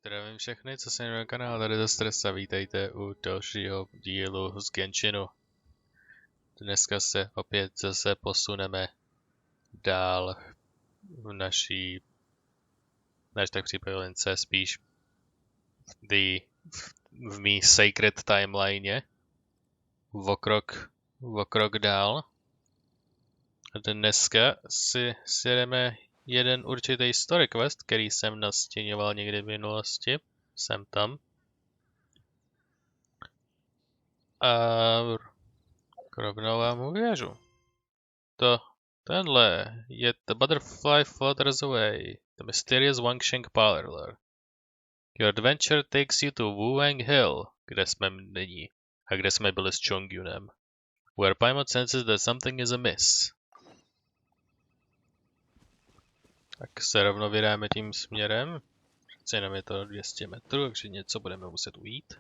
Zdravím všechny, co se na kanál, tady za Stresa, vítejte u dalšího dílu z Genshinu. Dneska se opět zase posuneme dál v naší tak případence, spíš v mý sacred timeline, o krok dál. A dneska si jdeme jeden určitý story quest, který jsem nastěňoval někdy v minulosti. Jsem tam. A rovnou vám uvěřu. Tenhle je The Butterfly Flutters Away, The Mysterious Wangsheng Parlor. Your adventure takes you to Wuwang Hill, kde jsme nyní, a kde jsme byli s Chongyunem. Where Paimon senses that something is amiss. Tak se rovnou vydáme tím směrem. Přece jenom je to 200 metrů, takže něco budeme muset ujít.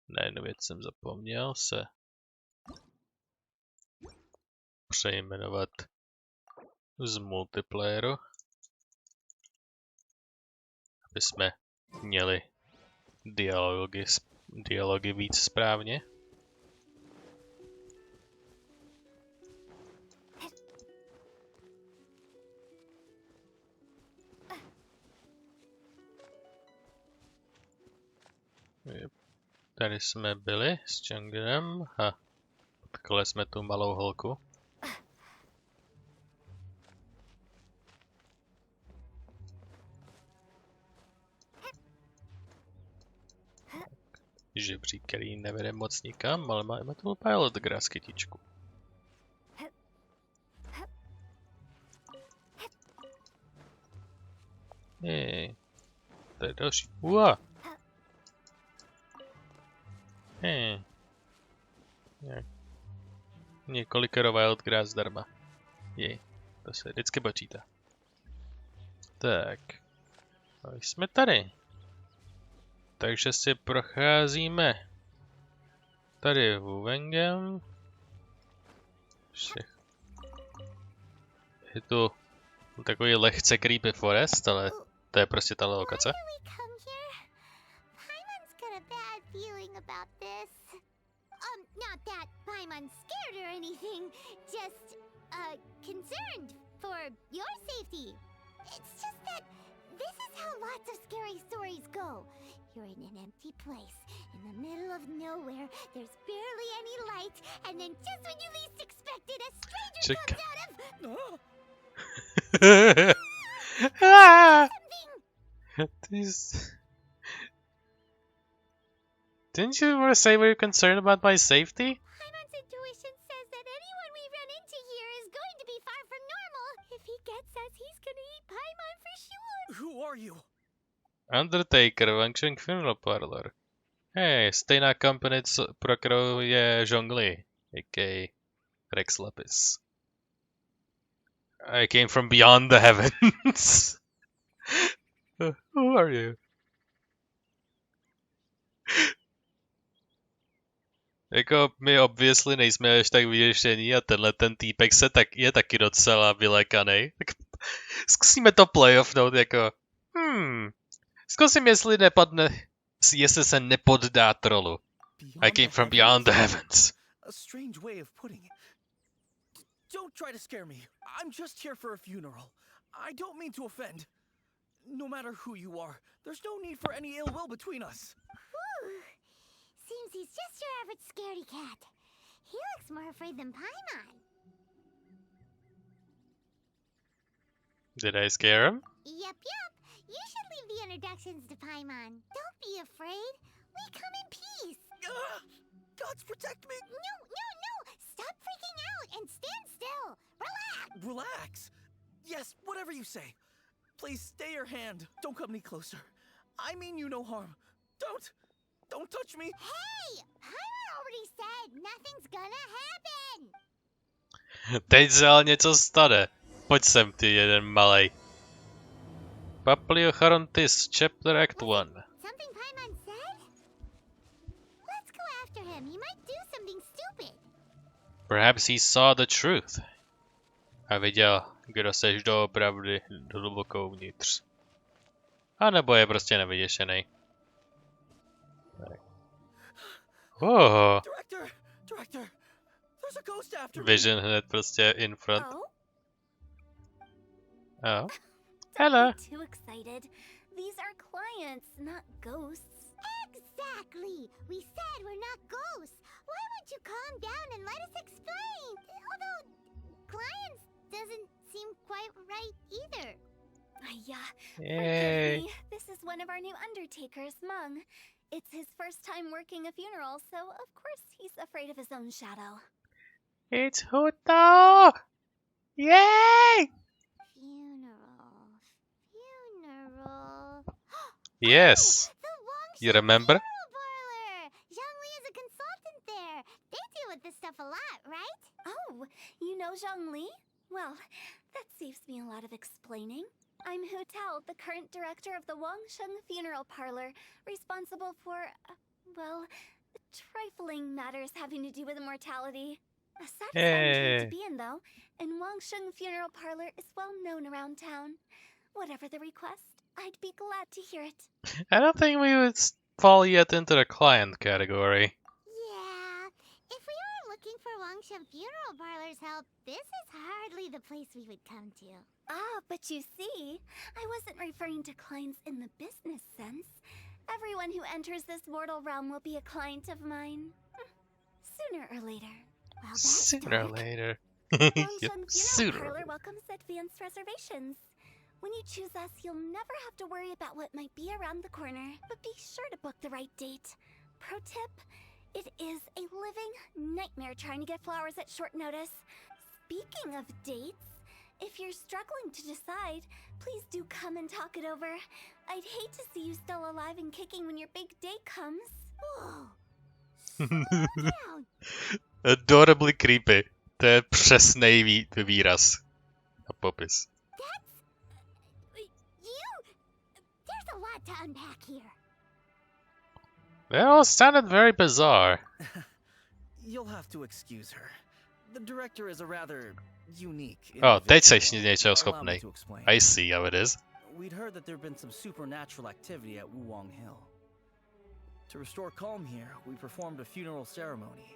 Na jednu věc jsem zapomněl se přejmenovat z multiplayeru, aby jsme měli dialogy víc správně. Tady jsme byli s Chongyunem a potkali jsme tu malou holku. Žebřík, který nevede moc nikam, ale máme tu pilot grass kytičku. Hej, to je další. Ua! Hej. Několikero wild grass zdarma. Jej, to se vždycky počítá. Tak. A jsme tady. Takže si procházíme tady Wuwangem. Je tu takový lehce creepy forest, ale to je prostě ta lokace. Not that Paimon's scared or anything, just, concerned for your safety. It's just that this is how lots of scary stories go. You're in an empty place, in the middle of nowhere, there's barely any light, and then just when you least expect it, a stranger comes out of... Something! Didn't you want to say we're concerned about my safety? Paimon's intuition says that anyone we run into here is going to be far from normal. If he gets us, he's gonna eat Paimon for sure. Who are you? Undertaker, Wangsheng Funeral Parlor. Hey, stejná company, pro kterou je Zhongli, a.k.a. Rex Lapis. I came from beyond the heavens. Who are you? Jako my obviously nejsme až tak vyděšení a tenhle ten týpek je taky docela vylekanej. Tak zkusíme to playoffnout jako zkusím jestli se nepoddá trolu. I came from beyond the heavens. A strange way of putting it. Don't try to scare me. I'm just here for a funeral. I don't mean to offend. No matter who you are, there's no need for any ill will between us. Seems he's just your average scaredy cat. He looks more afraid than Paimon. Did I scare him? Yep. You should leave the introductions to Paimon. Don't be afraid. We come in peace. Gods protect me. No. Stop freaking out and stand still. Relax. Relax. Yes, whatever you say. Please stay your hand. Don't come any closer. I mean you no harm. Don't touch me! Hey! Paimon already said nothing's gonna happen! Teď se ale něco stane. Pojď sem, ty jeden malej. Papliocharontis, Chapter Act 1. Something Paimon said? Let's go after him. He might do something stupid. Perhaps he saw the truth. A viděl, kdo seš doopravdy hluboko uvnitř. A nebo je prostě nevyděšený. Oh, Director, there's a ghost after me. Vision hned prostě in front. Oh? Oh. Don't Hello. be too excited. These are clients, not ghosts. Exactly! We said we're not ghosts. Why won't you calm down and let us explain? Although, clients doesn't seem quite right either. Yeah. Yay. This is one of our new undertakers, Mung. It's his first time working a funeral, so of course he's afraid of his own shadow. It's Huto! Yay! Funeral. Yes. The Wang You remember? Funeral Parlor! Zhongli is a consultant there. They deal with this stuff a lot, right? Oh, you know Zhongli? Well, that saves me a lot of explaining. I'm Hu Tao, the current director of the Wangsheng Funeral Parlor, responsible for, well, trifling matters having to do with immortality. A satisfying field to be in, though, and Wangsheng Funeral Parlor is well known around town. Whatever the request, I'd be glad to hear it. I don't think we would fall yet into the client category. Yeah, if we are looking for Wangsheng Funeral Parlor's help, this is hardly the place we would come to. Ah, but you see, I wasn't referring to clients in the business sense. Everyone who enters this mortal realm will be a client of mine. Sooner or later. Well, that's Sooner or dark. later. Wangsheng Yep, Funeral sooner or Parlor later. welcomes advanced reservations. When you choose us, you'll never have to worry about what might be around the corner, but be sure to book the right date. Pro tip, it is a living nightmare trying to get flowers at short notice. Speaking of dates, if you're struggling to decide, please do come and talk it over. I'd hate to see you still alive and kicking when your big day comes. Whoa. Slow down. Adorably creepy. To je přesnej výraz a popis. There's a lot to unpack here. They all sounded very bizarre. You'll have to excuse her. The director is a rather unique Oh, teď individual. seš něčeho Allow me schopnej. to explain. I see how it is. We'd heard that there'd been some supernatural activity at Wuwang Hill. To restore calm here, we performed a funeral ceremony.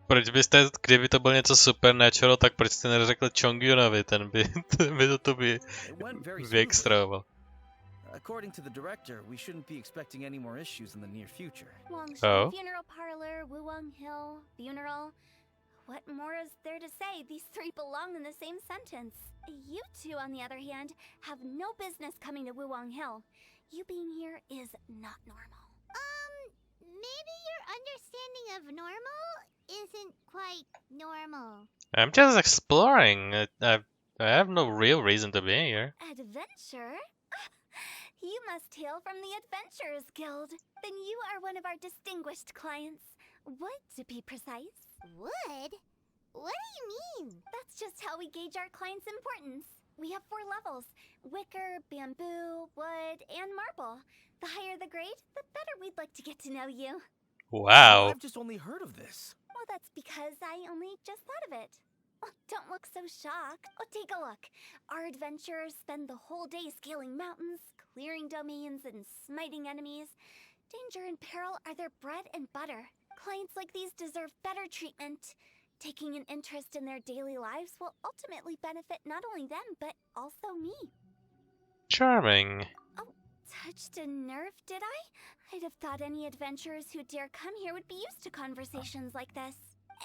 Proč byste, kdyby to bylo něco supernatural, tak proč jste neřekl Chongyunovi, ten by to by It went very smoothly. vyextravoval. According to the director, we shouldn't be expecting any more issues in the near future. Wangsheng Oh. Funeral Parlor, Wuwang Hill, funeral. What more is there to say? These three belong in the same sentence. You two, on the other hand, have no business coming to Wuwang Hill. You being here is not normal. Maybe your understanding of normal isn't quite normal. I'm just exploring. I have no real reason to be here. Adventure? You must hail from the Adventurers Guild. Then you are one of our distinguished clients. Wood, to be precise. Wood? What do you mean? That's just how we gauge our clients' importance. We have 4 levels: wicker, bamboo, wood, and marble. The higher the grade, the better we'd like to get to know you. Wow. I've just only heard of this. Well, that's because I only just thought of it. Oh, don't look so shocked. Oh, take a look. Our adventurers spend the whole day scaling mountains, clearing domains, and smiting enemies. Danger and peril are their bread and butter. Clients like these deserve better treatment. Taking an interest in their daily lives will ultimately benefit not only them, but also me. Charming. Touched a nerve, did I? I'd have thought any adventurers who dare come here would be used to conversations like this.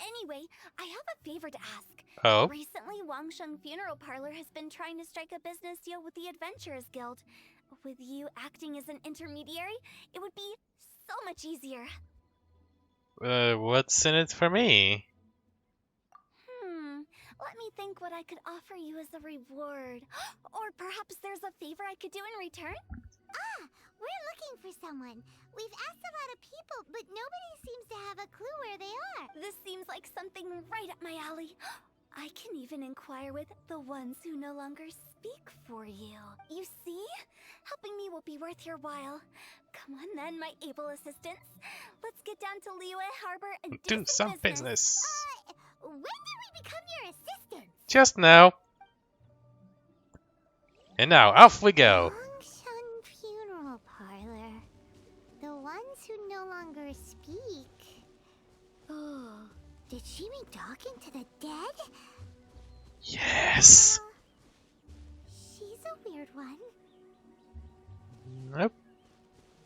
Anyway, I have a favor to ask. Oh. Recently, Wangsheng Funeral Parlor has been trying to strike a business deal with the Adventurers Guild. With you acting as an intermediary, it would be so much easier. What's in it for me? Let me think what I could offer you as a reward. Or perhaps there's a favor I could do in return? We're looking for someone. We've asked a lot of people, but nobody seems to have a clue where they are. This seems like something right up my alley. I can even inquire with the ones who no longer speak for you. You see? Helping me will be worth your while. Come on then, my able assistants. Let's get down to Liyue Harbor and Do some business. When did we become your assistants? Just now. And now, off we go. Wangsheng Did she mean talking to the dead? Yes. She's a weird one. Nope.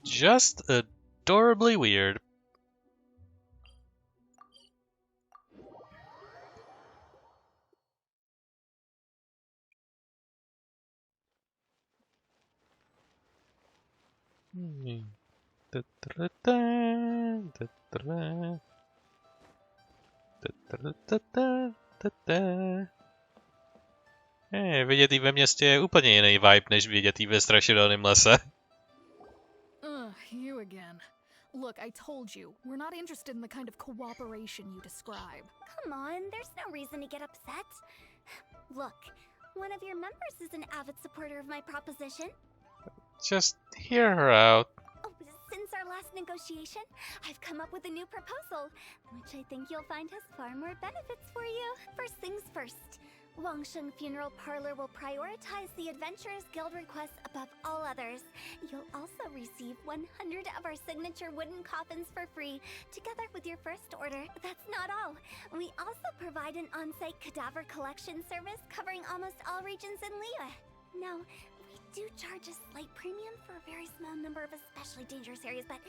Just adorably weird. Vidět jí ve městě je úplně jiný vibe, než vidět jí ve strašidelném lese. You again. Look, I told you, we're not interested in the kind of cooperation you describe. Come on, there's no reason to get upset. Look, one of your members is an avid supporter of my proposition. Just hear her out. Oh, since our last negotiation, I've come up with a new proposal, which I think you'll find has far more benefits for you. First things first, Wangsheng Funeral Parlor will prioritize the Adventurers Guild requests above all others. You'll also receive 100 of our signature wooden coffins for free, together with your first order. That's not all. We also provide an on-site cadaver collection service covering almost all regions in Liyue. Now, we do charge a slight premium for a very small number of especially dangerous areas, but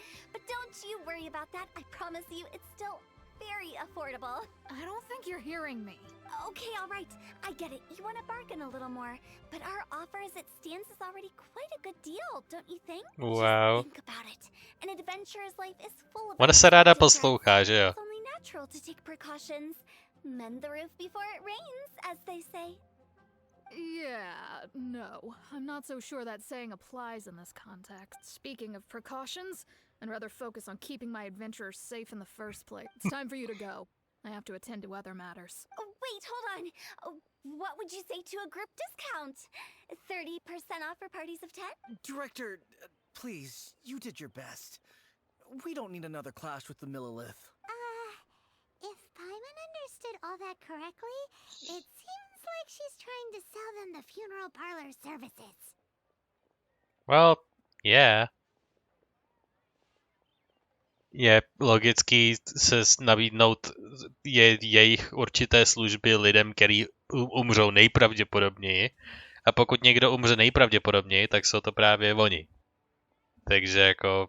don't you worry about that. I promise you, it's still very affordable. I don't think you're hearing me. Okay, all right. I get it. You want to bargain a little more, but our offer as it stands is already quite a good deal, don't you think? Wow. Just think about it. An adventurer's life is full of Ona se ráda unexpected poslouchá, že jo? It's only natural to take precautions. Mend the roof before it rains, as they say. Yeah, no. I'm not so sure that saying applies in this context. Speaking of precautions, I'd rather focus on keeping my adventurers safe in the first place. It's time for you to go. I have to attend to other matters. Oh, wait, hold on. What would you say to a group discount? 30% off for parties of 10? Director, please, you did your best. We don't need another clash with the Millilith. If Paimon understood all that correctly, it seems like she's trying to sell them the funeral parlor services. Well, yeah. Je logický se nabídnout jejich určité služby lidem, který umřou nejpravděpodobněji. A pokud někdo umře nejpravděpodobněji, tak jsou to právě oni. Takže jako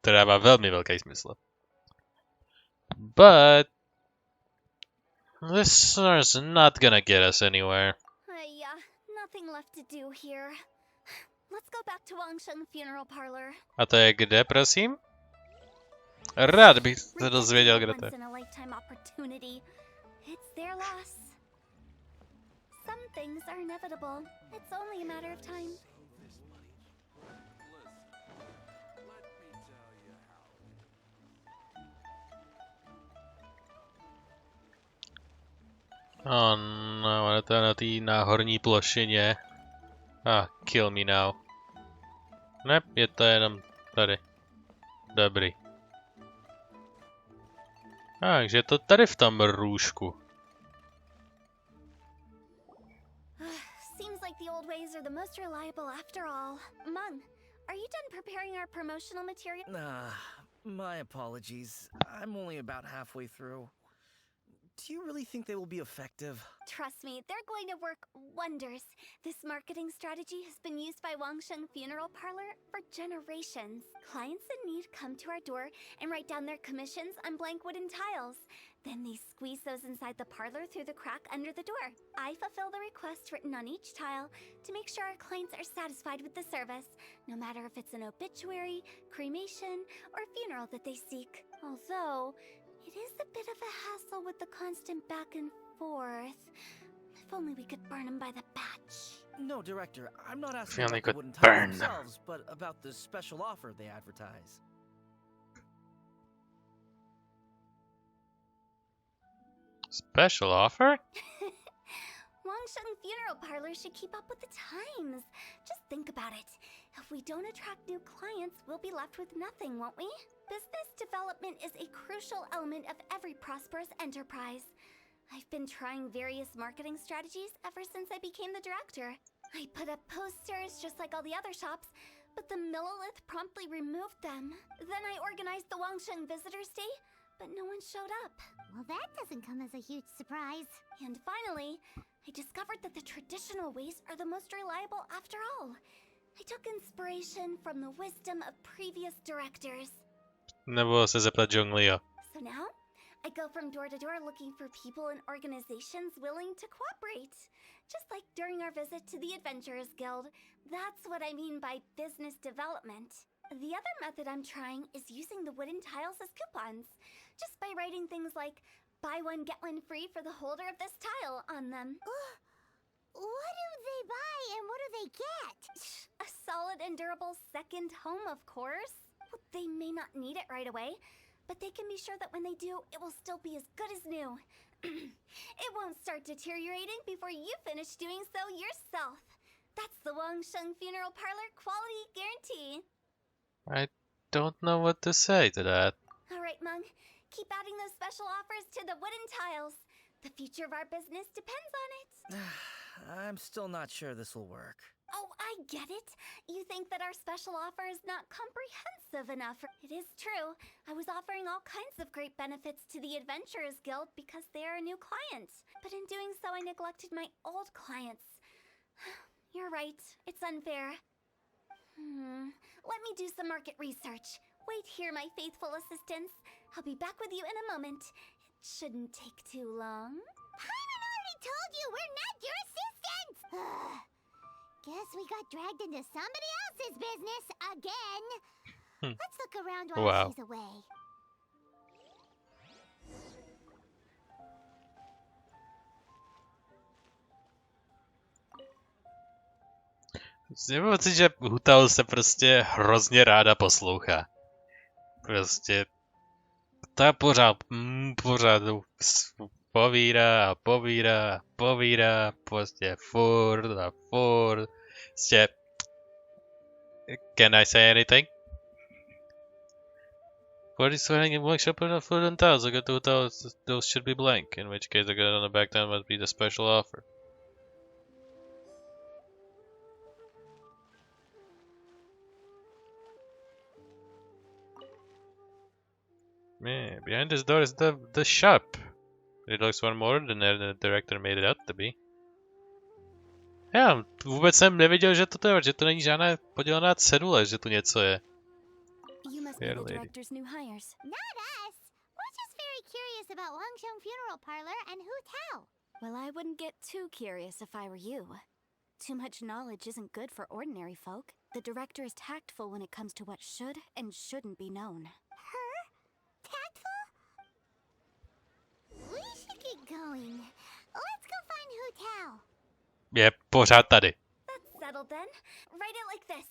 to dává velmi velký smysl. But this is not gonna get us anywhere. Yeah, nothing left to do here. Let's go back to Wangsheng Funeral Parlor. A to je kde, prosím? Rád bych se dozvěděl, kde to je. Once in a lifetime opportunity. It's their loss. Some things are inevitable. It's only a matter of time. Oh no, ale to je na té náhorní plošině. Kill me now. Ne, je to jenom tady. Dobrý. Takže to tady v tom růžku. Seems like the old ways are the most reliable after all. Mung, are you done preparing our promotional material? My apologies. I'm only about halfway through. Do you really think they will be effective? Trust me, they're going to work wonders. This marketing strategy has been used by Wangsheng Funeral Parlor for generations. Clients in need come to our door and write down their commissions on blank wooden tiles. Then they squeeze those inside the parlor through the crack under the door. I fulfill the request written on each tile to make sure our clients are satisfied with the service, no matter if it's an obituary, cremation, or funeral that they seek. Although it is a bit of a hassle with the constant back and forth. If only we could burn them by the batch. No, Director, I'm not asking If we only about the could wooden burn tiles them. themselves, but about the special offer they advertise. Special offer? Wangsheng Funeral Parlor should keep up with the times. Just think about it. If we don't attract new clients, we'll be left with nothing, won't we? Business development is a crucial element of every prosperous enterprise. I've been trying various marketing strategies ever since I became the director. I put up posters just like all the other shops, but the Millilith promptly removed them. Then I organized the Wangsheng Visitors Day, but no one showed up. Well, that doesn't come as a huge surprise. And finally, I discovered that the traditional ways are the most reliable after all. I took inspiration from the wisdom of previous directors. Nebo se zeptat Zhongliho. So now, I go from door to door looking for people and organizations willing to cooperate. Just like during our visit to the Adventurers Guild, that's what I mean by business development. The other method I'm trying is using the wooden tiles as coupons. Just by writing things like, buy one, get one free for the holder of this tile on them. What do they buy and what do they get? A solid and durable second home, of course. Well, they may not need it right away, but they can be sure that when they do, it will still be as good as new. It won't start deteriorating before you finish doing so yourself. That's the Wangsheng Funeral Parlor quality guarantee. I don't know what to say to that. All right, Mung. Keep adding those special offers to the wooden tiles. The future of our business depends on it. I'm still not sure this will work. Oh, I get it. You think that our special offer is not comprehensive enough. It is true. I was offering all kinds of great benefits to the Adventurers Guild because they are a new client. But in doing so, I neglected my old clients. You're right. It's unfair. Let me do some market research. Wait here, my faithful assistants. I'll be back with you in a moment. It shouldn't take too long. Paimon already told you we're not your assistants! Guess we got dragged into somebody else's business again. Let's look around while she's away. Mám pocit, že Hutal se prostě hrozně ráda poslouchá. Prostě ta pořád povídá, prostě furt a furt. Prostě, can I say anything? What is swearing in one shop of food and tiles? I got the tiles, those should be blank, in which case I got it on the back down must be the special offer. Man, behind this door is the shop. It looks one more than the director made it out to be. Já vůbec jsem nevěděl, že to není žádná podělaná cedule, že tu něco je. You must be the director's new hires. Not us. We're just very curious about Wangsheng Funeral Parlor and Hu Tao. Well, I wouldn't get too curious if I were you. Too much knowledge isn't good for ordinary folk. The director is tactful when it comes to what should and shouldn't be known. Her? Tactful? We should get going. Let's go find Hu Tao. Je pořád tady. That's settled then. Write it like this.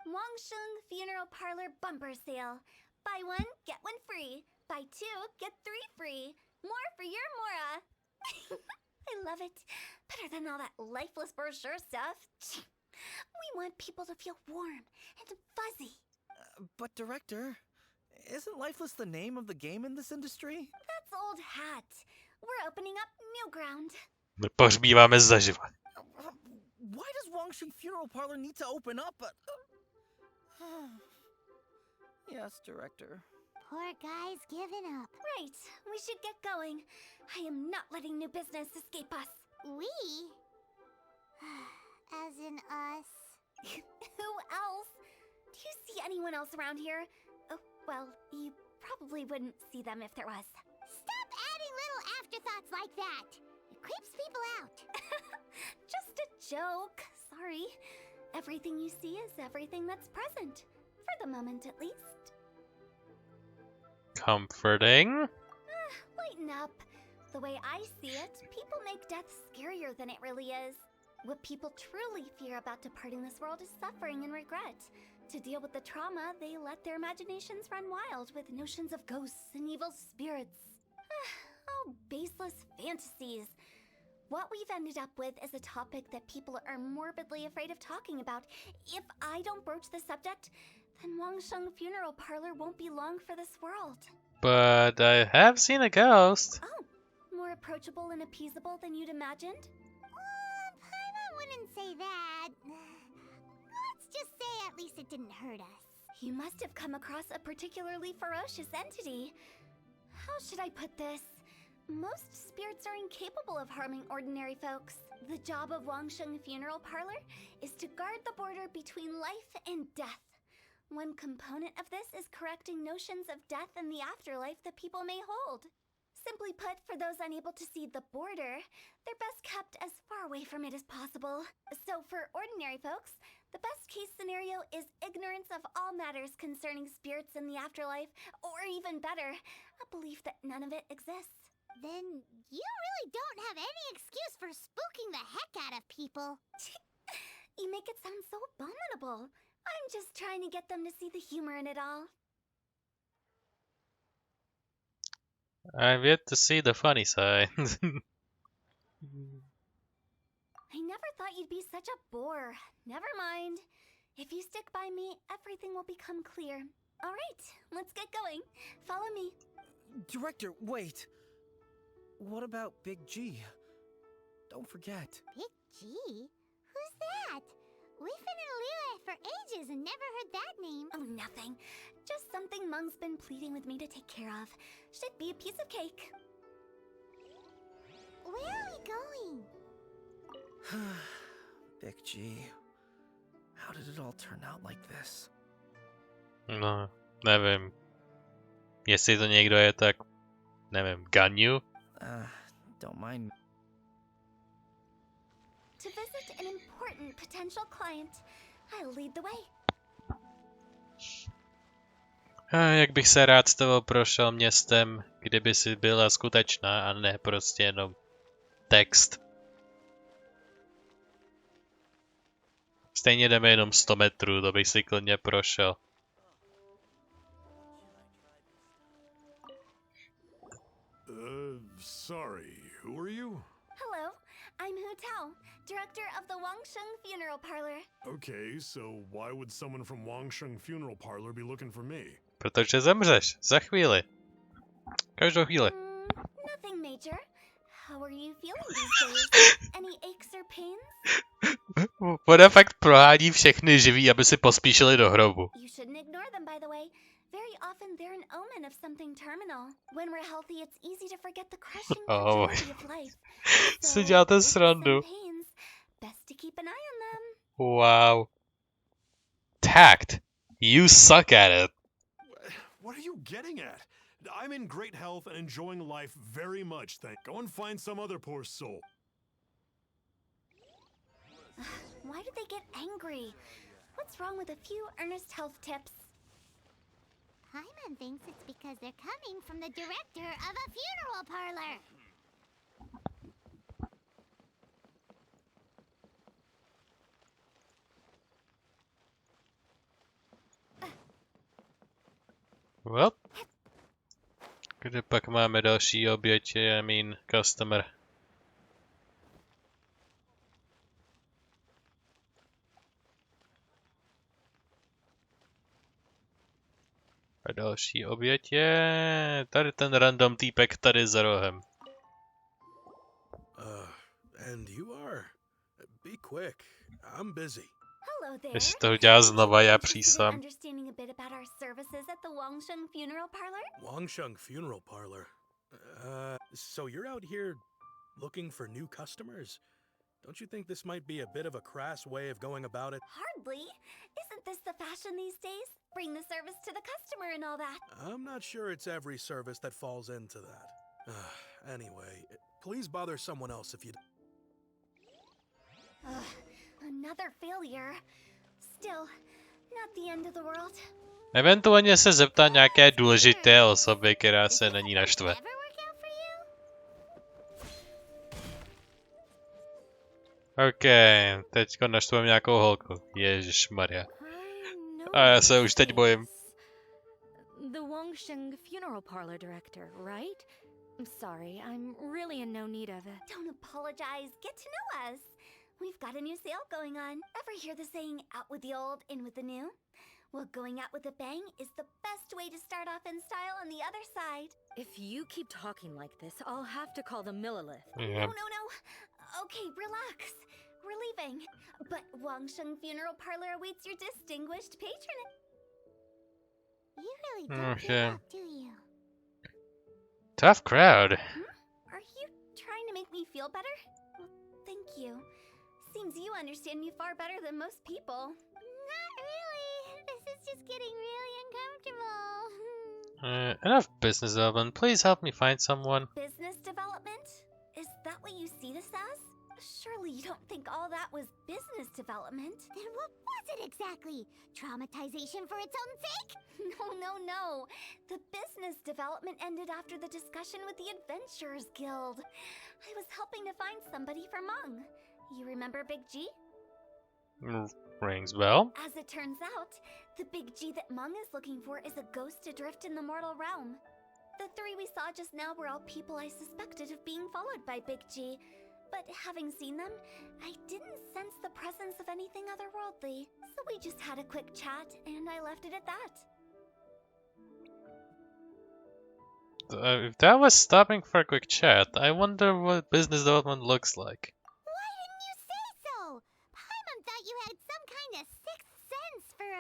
Wangsheng Funeral Parlor Bumper Sale. Buy one, get one free. Buy two, get three free. More for your Mora. I love it. Better than all that lifeless brochure stuff. We want people to feel warm and fuzzy. But Director, isn't Lifeless the name of the game in this industry? That's old hat. We're opening up new ground. Pohřbíváme zaživa. Why does Wangsheng Funeral Parlor need to open up? Yes, Director. Poor guy's given up. Right. We should get going. I am not letting new business escape us. We? As in us. Who else? Do you see anyone else around here? Oh, well, you probably wouldn't see them if there was. Stop adding little afterthoughts like that. It creeps people out. Just a joke. Sorry. Everything you see is everything that's present. For the moment, at least. Comforting. Lighten up. The way I see it, people make death scarier than it really is. What people truly fear about departing this world is suffering and regret. To deal with the trauma, they let their imaginations run wild with notions of ghosts and evil spirits. Oh, baseless fantasies. What we've ended up with is a topic that people are morbidly afraid of talking about. If I don't broach the subject, then Wangsheng Funeral Parlor won't be long for this world. But I have seen a ghost. Oh, more approachable and appeasable than you'd imagined? Paimon wouldn't say that. Let's just say at least it didn't hurt us. You must have come across a particularly ferocious entity. How should I put this? Most spirits are incapable of harming ordinary folks. The job of Wangsheng Funeral Parlor is to guard the border between life and death. One component of this is correcting notions of death and the afterlife that people may hold. Simply put, for those unable to see the border, they're best kept as far away from it as possible. So for ordinary folks, the best case scenario is ignorance of all matters concerning spirits in the afterlife, or even better, a belief that none of it exists. Then you really don't have any excuse for spooking the heck out of people. You make it sound so abominable. I'm just trying to get them to see the humor in it all. I've yet to see the funny side. I never thought you'd be such a bore. Never mind. If you stick by me, everything will become clear. All right, let's get going. Follow me. Director, wait. What about Big G? Don't forget. Big G? Who's that? We've been in Liyue for ages and never heard that name. Oh, nothing. Just something Mung's been pleading with me to take care of. Should be a piece of cake. Where are we going? Big G. How did it all turn out like this? No, nevím. Jestli to někdo je, tak nevím, Ganyu? Don't mind. To visit an important potential client, I'll lead the way. Jak bych se rád s tebou prošel městem, kdyby si byla skutečná a ne prostě jenom text. Stejně jdeme jenom 100 metrů, to bych si klidně prošel. Sorry, who are you? Hello, I'm Hu Tao, director of the Wangsheng Funeral Parlor. Okay, so why would someone from Wangsheng Funeral Parlor be looking for me? Protože zemřeš, za chvíli. Každou chvíli. Nothing major. How are you feeling these days? Any aches or pains? Voda fakt prohání všechny živí, aby si pospíšili do hrobu. You shouldn't ignore them, by the way. Very often they're an omen of something terminal. When we're healthy, it's easy to forget the crushing tragedy of life. Si děláte srandu. Pains, best to keep an eye on them. Wow. Tact. You suck at it. What are you getting at? I'm in great health and enjoying life very much, Go and find some other poor soul. Why do they get angry? What's wrong with a few earnest health tips? Paimon thinks it's because they're coming from the director of a funeral parlor. Well. Kde pak máme další obětě, I mean customer. A další obětě, tady ten random týpek tady za rohem. And you are? Be quick. I'm busy. Hello there. Jestli to udělá znova, já přísám. Understanding a bit about our services at the Wangsheng Funeral Parlor? Wangsheng Funeral Parlor. So you're out here looking for new customers? Don't you think this might be a bit of a crass way of going about it? Hardly. Isn't this the fashion these days? Bring the service to the customer and all that. I'm not sure it's every service that falls into that. Anyway, please bother someone else if you... Another failure. Still, not the end of the world. Eventuálně se zeptá nějaké důležité osoby, která se na ní naštve. Ever work out for you? OK, teďko naštveme nějakou holku. Ježišmarja. A já se už teď bojím. The Wangsheng Funeral Parlor director, right? I'm sorry, I'm really in no need of it. Don't apologize. Get to know us. We've got a new sale going on. Ever hear the saying, out with the old, in with the new? Well, going out with a bang is the best way to start off in style on the other side. If you keep talking like this, I'll have to call the Millilith. Yeah. No. Okay, relax. We're leaving. But Wangsheng Funeral Parlor awaits your distinguished patronage. You really don't Okay. give up, do you? Tough crowd. Are you trying to make me feel better? Well, thank you. Seems you understand me far better than most people. Not really. This is just getting really uncomfortable. Enough business development. Please help me find someone. Business development? Is that what you see this as? Surely you don't think all that was business development. Then what was it exactly? Traumatization for its own sake? No. The business development ended after the discussion with the Adventurers Guild. I was helping to find somebody for Mung. You remember Big G? Rings bell. As it turns out, the Big G that Mung is looking for is a ghost adrift in the mortal realm. The three we saw just now were all people I suspected of being followed by Big G. But having seen them, I didn't sense the presence of anything otherworldly. So we just had a quick chat, and I left it at that. If that was stopping for a quick chat, I wonder what business development looks like. Why didn't you say so? Paimon thought you had some kind of sixth sense for,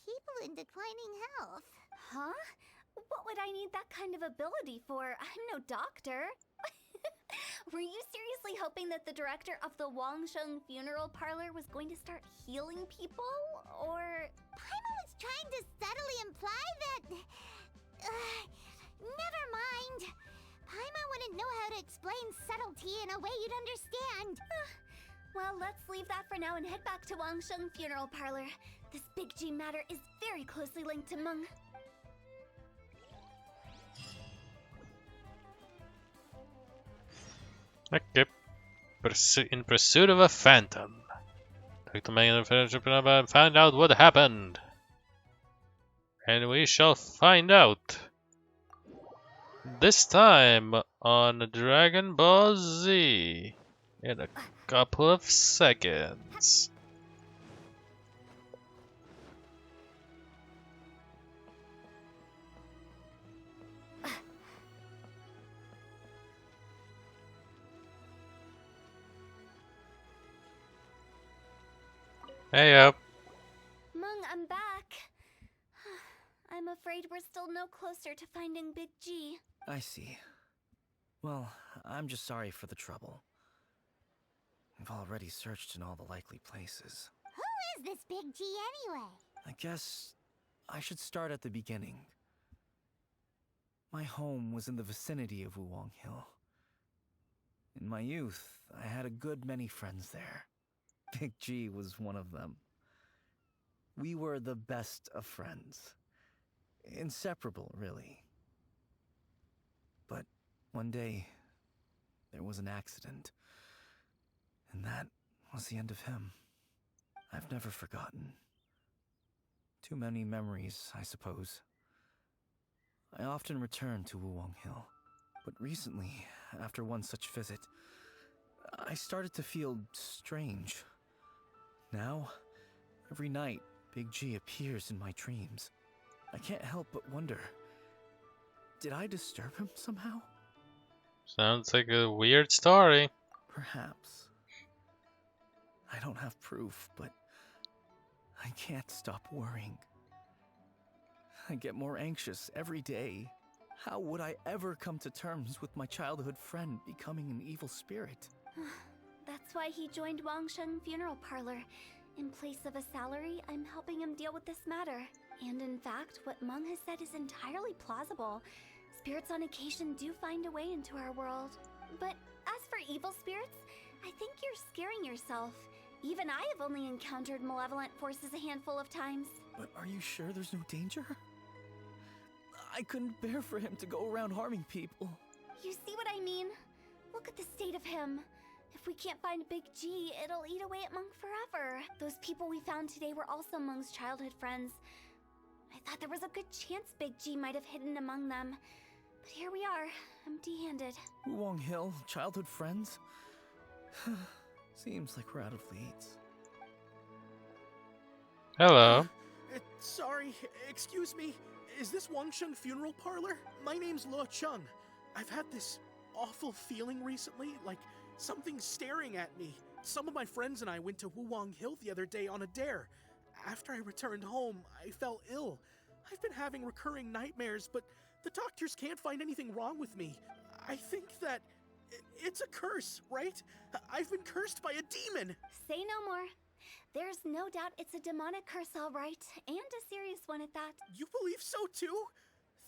people in declining health. Huh? What would I need that kind of ability for? I'm no doctor. Were you seriously hoping that the director of the Wangsheng Funeral Parlor was going to start healing people? Or... Paimon was trying to subtly imply that... never mind. Paimon wouldn't know how to explain subtlety in a way you'd understand. Well, let's leave that for now and head back to Wangsheng Funeral Parlor. This Big G matter is very closely linked to Meng. Okay. In pursuit of a phantom. Take the man and find out what happened. And we shall find out. This time on Dragon Ball Z. In a couple of seconds. Hey up. Meng, I'm back. I'm afraid we're still no closer to finding Big G. I see. Well, I'm just sorry for the trouble. We've already searched in all the likely places. Who is this Big G anyway? I guess I should start at the beginning. My home was in the vicinity of Wuwang Hill. In my youth, I had a good many friends there. Big G was one of them. We were the best of friends. Inseparable, really. But one day, there was an accident. And that was the end of him. I've never forgotten. Too many memories, I suppose. I often return to Wuwang Hill. But recently, after one such visit, I started to feel strange. Now, every night, Big G appears in my dreams. I can't help but wonder, did I disturb him somehow? Sounds like a weird story. Perhaps. I don't have proof, but I can't stop worrying. I get more anxious every day. How would I ever come to terms with my childhood friend becoming an evil spirit? That's why he joined Wangsheng Funeral Parlor. In place of a salary, I'm helping him deal with this matter. And in fact, what Meng has said is entirely plausible. Spirits on occasion do find a way into our world. But as for evil spirits, I think you're scaring yourself. Even I have only encountered malevolent forces a handful of times. But are you sure there's no danger? I couldn't bear for him to go around harming people. You see what I mean? Look at the state of him. If we can't find Big G, it'll eat away at Meng forever. Those people we found today were also Meng's childhood friends. I thought there was a good chance Big G might have hidden among them. But here we are, empty-handed. Wuwang Hill, childhood friends? Seems like we're out of leads. Hello. Sorry, excuse me. Is this Wangsheng Funeral Parlor? My name's Luo Chung. I've had this awful feeling recently, like something's staring at me. Some of my friends and I went to Wuwang Hill the other day on a dare. After I returned home, I fell ill. I've been having recurring nightmares, but The doctors can't find anything wrong with me. I think that it's a curse, right? I've been cursed by a demon. Say no more. There's no doubt it's a demonic curse, all right, and a serious one at that. You believe so too?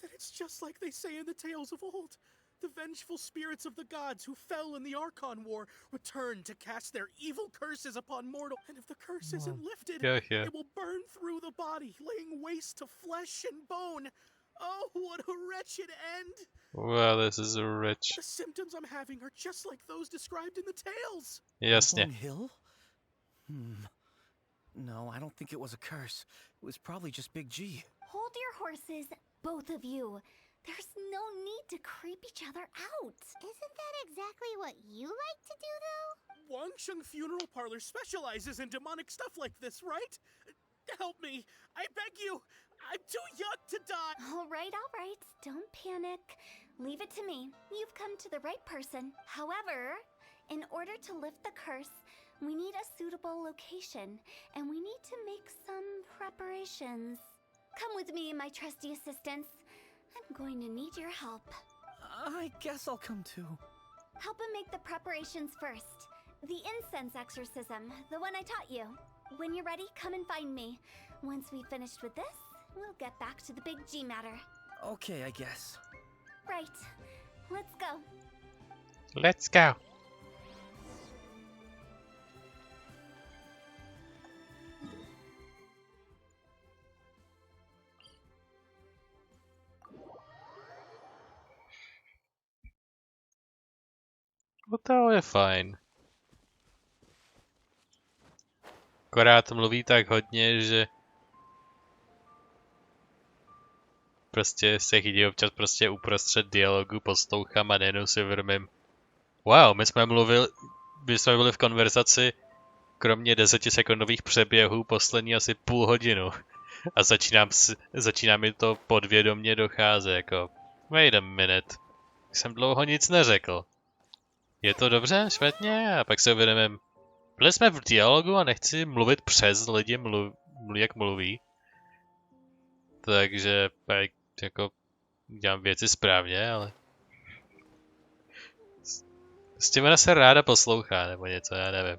Then it's just like they say in the tales of old. The vengeful spirits of the gods who fell in the Archon War return to cast their evil curses upon mortal. And if the curse isn't lifted, Yeah. it will burn through the body, laying waste to flesh and bone. Oh, what a wretched end! Wow, this is rich. The symptoms I'm having are just like those described in the tales. Jasně. Hill? No, I don't think it was a curse. It was probably just Big G. Hold your horses, both of you. There's no need to creep each other out. Isn't that exactly what you like to do, though? Wangsheng Funeral Parlor specializes in demonic stuff like this, right? Help me. I beg you. I'm too young to die. All right. Don't panic. Leave it to me. You've come to the right person. However, in order to lift the curse, we need a suitable location, and we need to make some preparations. Come with me, my trusty assistants. I'm going to need your help. I guess I'll come too. Help him make the preparations first. The incense exorcism, the one I taught you. When you're ready, come and find me. Once we've finished with this, we'll get back to the Big G matter. Okay, I guess. Right. Let's go. Let's go. No to je fajn. Akorát mluví tak hodně, že prostě se chytí občas prostě uprostřed dialogu, poslouchám a nejenom si uvědomím. Wow, my jsme byli v konverzaci kromě 10sekundových přeběhů poslední asi půl hodinu. A začíná mi to podvědomě docházet, jako wait a minute. Jsem dlouho nic neřekl. Je to dobře, špatně? A pak se uvědomím. Byli jsme v dialogu a nechci mluvit přes lidi, jak mluví. Takže jako dělám věci správně, ale... Prostě ona se ráda poslouchá, nebo něco, já nevím.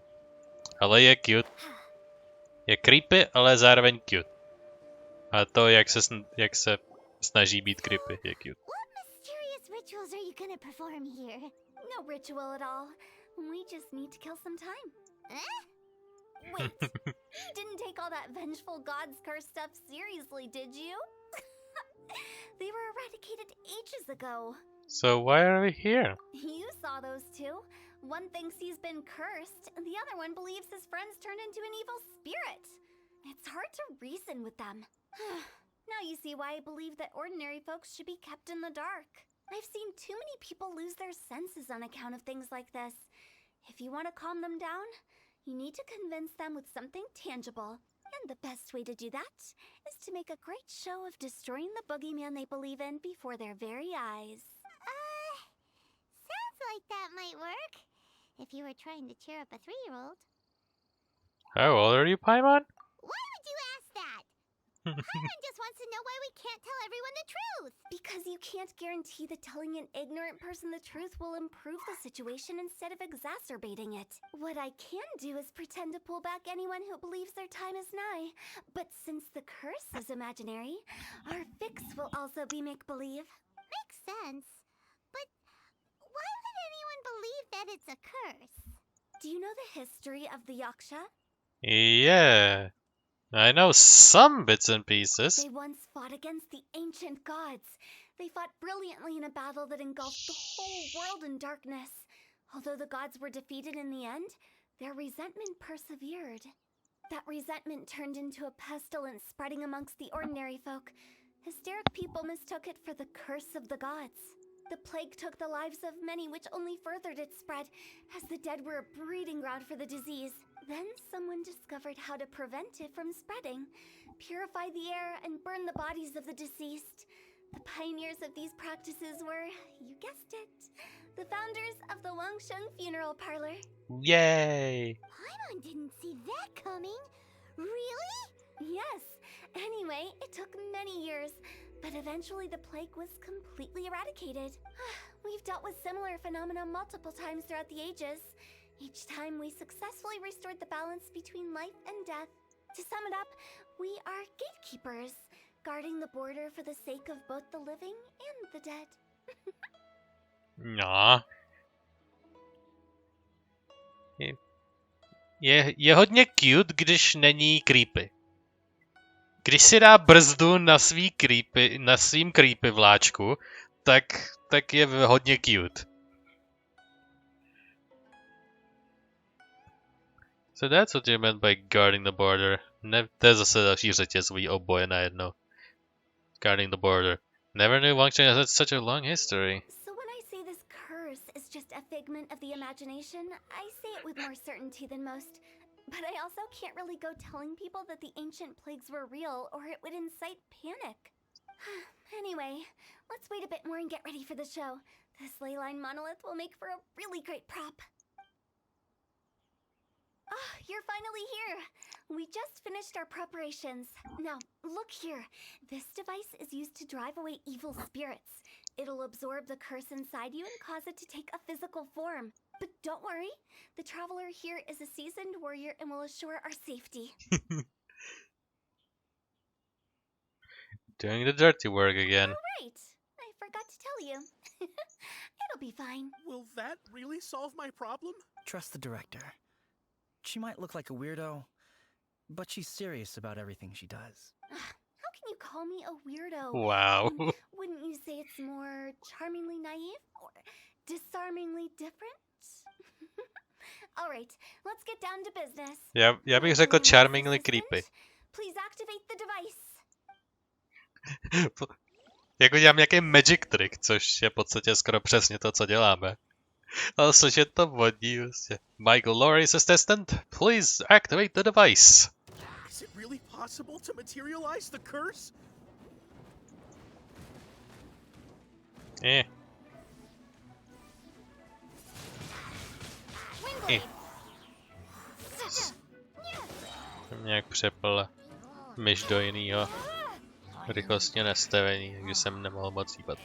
Ale je cute. Je creepy, ale zároveň cute. A to, jak se snaží být creepy, je cute. What mysterious rituals are you gonna perform here? No ritual at all. We just need to kill some time. Wait, you didn't take all that vengeful god's curse stuff seriously, did you? They were eradicated ages ago. So why are we here? You saw those two. One thinks he's been cursed, and the other one believes his friends turned into an evil spirit. It's hard to reason with them. Now you see why I believe that ordinary folks should be kept in the dark. I've seen too many people lose their senses on account of things like this. If you want to calm them down, you need to convince them with something tangible. And the best way to do that is to make a great show of destroying the boogeyman they believe in before their very eyes. Sounds like that might work. If you were trying to cheer up a 3-year-old. How old are you, Paimon? Why would you ask that? Paimon just wants to know why we can't tell everyone the truth. Because you can't guarantee that telling an ignorant person the truth will improve the situation instead of exacerbating it. What I can do is pretend to pull back anyone who believes their time is nigh. But since the curse is imaginary, our fix will also be make-believe. Makes sense. But why would anyone believe that it's a curse? Do you know the history of the Yaksha? Yeah. I know some bits and pieces. They once fought against the ancient gods. They fought brilliantly in a battle that engulfed the whole world in darkness. Although the gods were defeated in the end, their resentment persevered. That resentment turned into a pestilence spreading amongst the ordinary folk. Hysteric people mistook it for the curse of the gods. The plague took the lives of many, which only furthered its spread, as the dead were a breeding ground for the disease. Then someone discovered how to prevent it from spreading, purify the air, and burn the bodies of the deceased. The pioneers of these practices were, you guessed it, the founders of the Wangsheng Funeral Parlor. Yay! Paimon didn't see that coming. Really? Yes. Anyway, it took many years, But eventually the plague was completely eradicated. We've dealt with similar phenomena multiple times throughout the ages. Each time we successfully restored the balance between life and death. To sum it up, we are gatekeepers, guarding the border for the sake of both the living and the dead. No. Je hodně cute, když není creepy. Když si dá brzdu na svým creepy vláčku, tak je hodně cute. So that's what you meant by guarding the border. To je zase další řetězový oboje najednou. Guarding the border. Never knew Wangshan has such a long history. So when I say this curse is just a figment of the imagination, I say it with more certainty than most. But I also can't really go telling people that the ancient plagues were real, or it would incite panic. Anyway, let's wait a bit more and get ready for the show. This leyline monolith will make for a really great prop. Ah, you're finally here! We just finished our preparations. Now, look here. This device is used to drive away evil spirits. It'll absorb the curse inside you and cause it to take a physical form. But don't worry, the traveler here is a seasoned warrior and will assure our safety. Doing the dirty work again. Oh, right. I forgot to tell you. It'll be fine. Will that really solve my problem? Trust the director. She might look like a weirdo, but she's serious about everything she does. How can you call me a weirdo? Wow. Wouldn't you say it's more charmingly naive or disarmingly different? All right, let's get down to business. Já bych řekl charmingly creepy. Please activate the device. Jako dělám nějaký magic trick, což je v podstatě skoro přesně to, co děláme. Ale což je to vodní, vlastně. Michael Lorry's assistant, please activate the device. Is it really possible to materialize the curse? Jsem nějak přepl myš do jinýho rychlostně nastavení, takže jsem nemohl moc hýbat.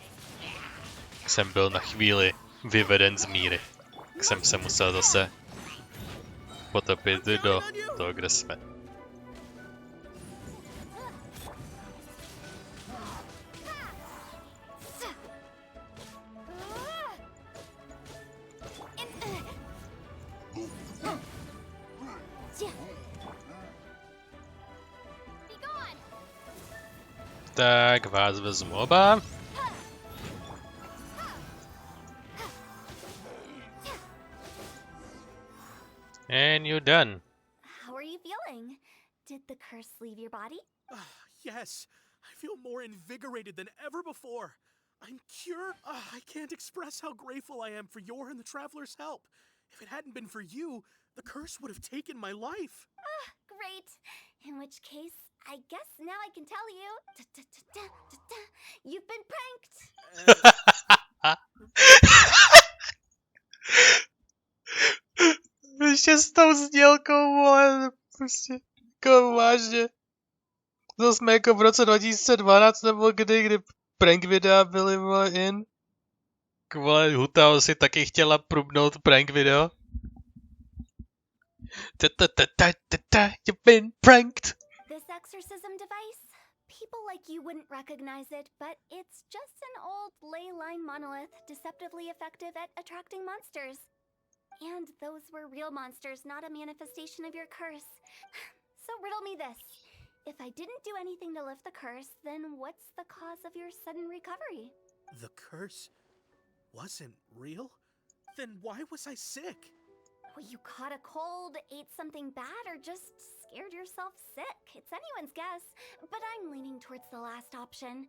Jsem byl na chvíli vyveden z míry. Tak jsem se musel zase potopit do toho, kde jsme. Tak vás vezmu oba. And you're done. How are you feeling? Did the curse leave your body? Yes, I feel more invigorated than ever before. I'm cured. I can't express how grateful I am for your and the traveler's help. If it hadn't been for you, the curse would have taken my life. Great. In which case, I guess now I can tell you. You've been pranked. Ještě s tou znělkou, vole, prostě, jako vážně. To jsme jako v roce 2012 nebo kdy prank videa byly, vole, in. Vole, Hutao si taky chtěla prubnout prank video. You've been pranked. This exorcism device, people like you wouldn't recognize it, but it's just an old ley line monolith deceptively effective at attracting monsters. And those were real monsters, not a manifestation of your curse. So riddle me this. If I didn't do anything to lift the curse, then what's the cause of your sudden recovery? The curse wasn't real? Then why was I sick? Well, you caught a cold, ate something bad, or just scared yourself sick. It's anyone's guess, but I'm leaning towards the last option.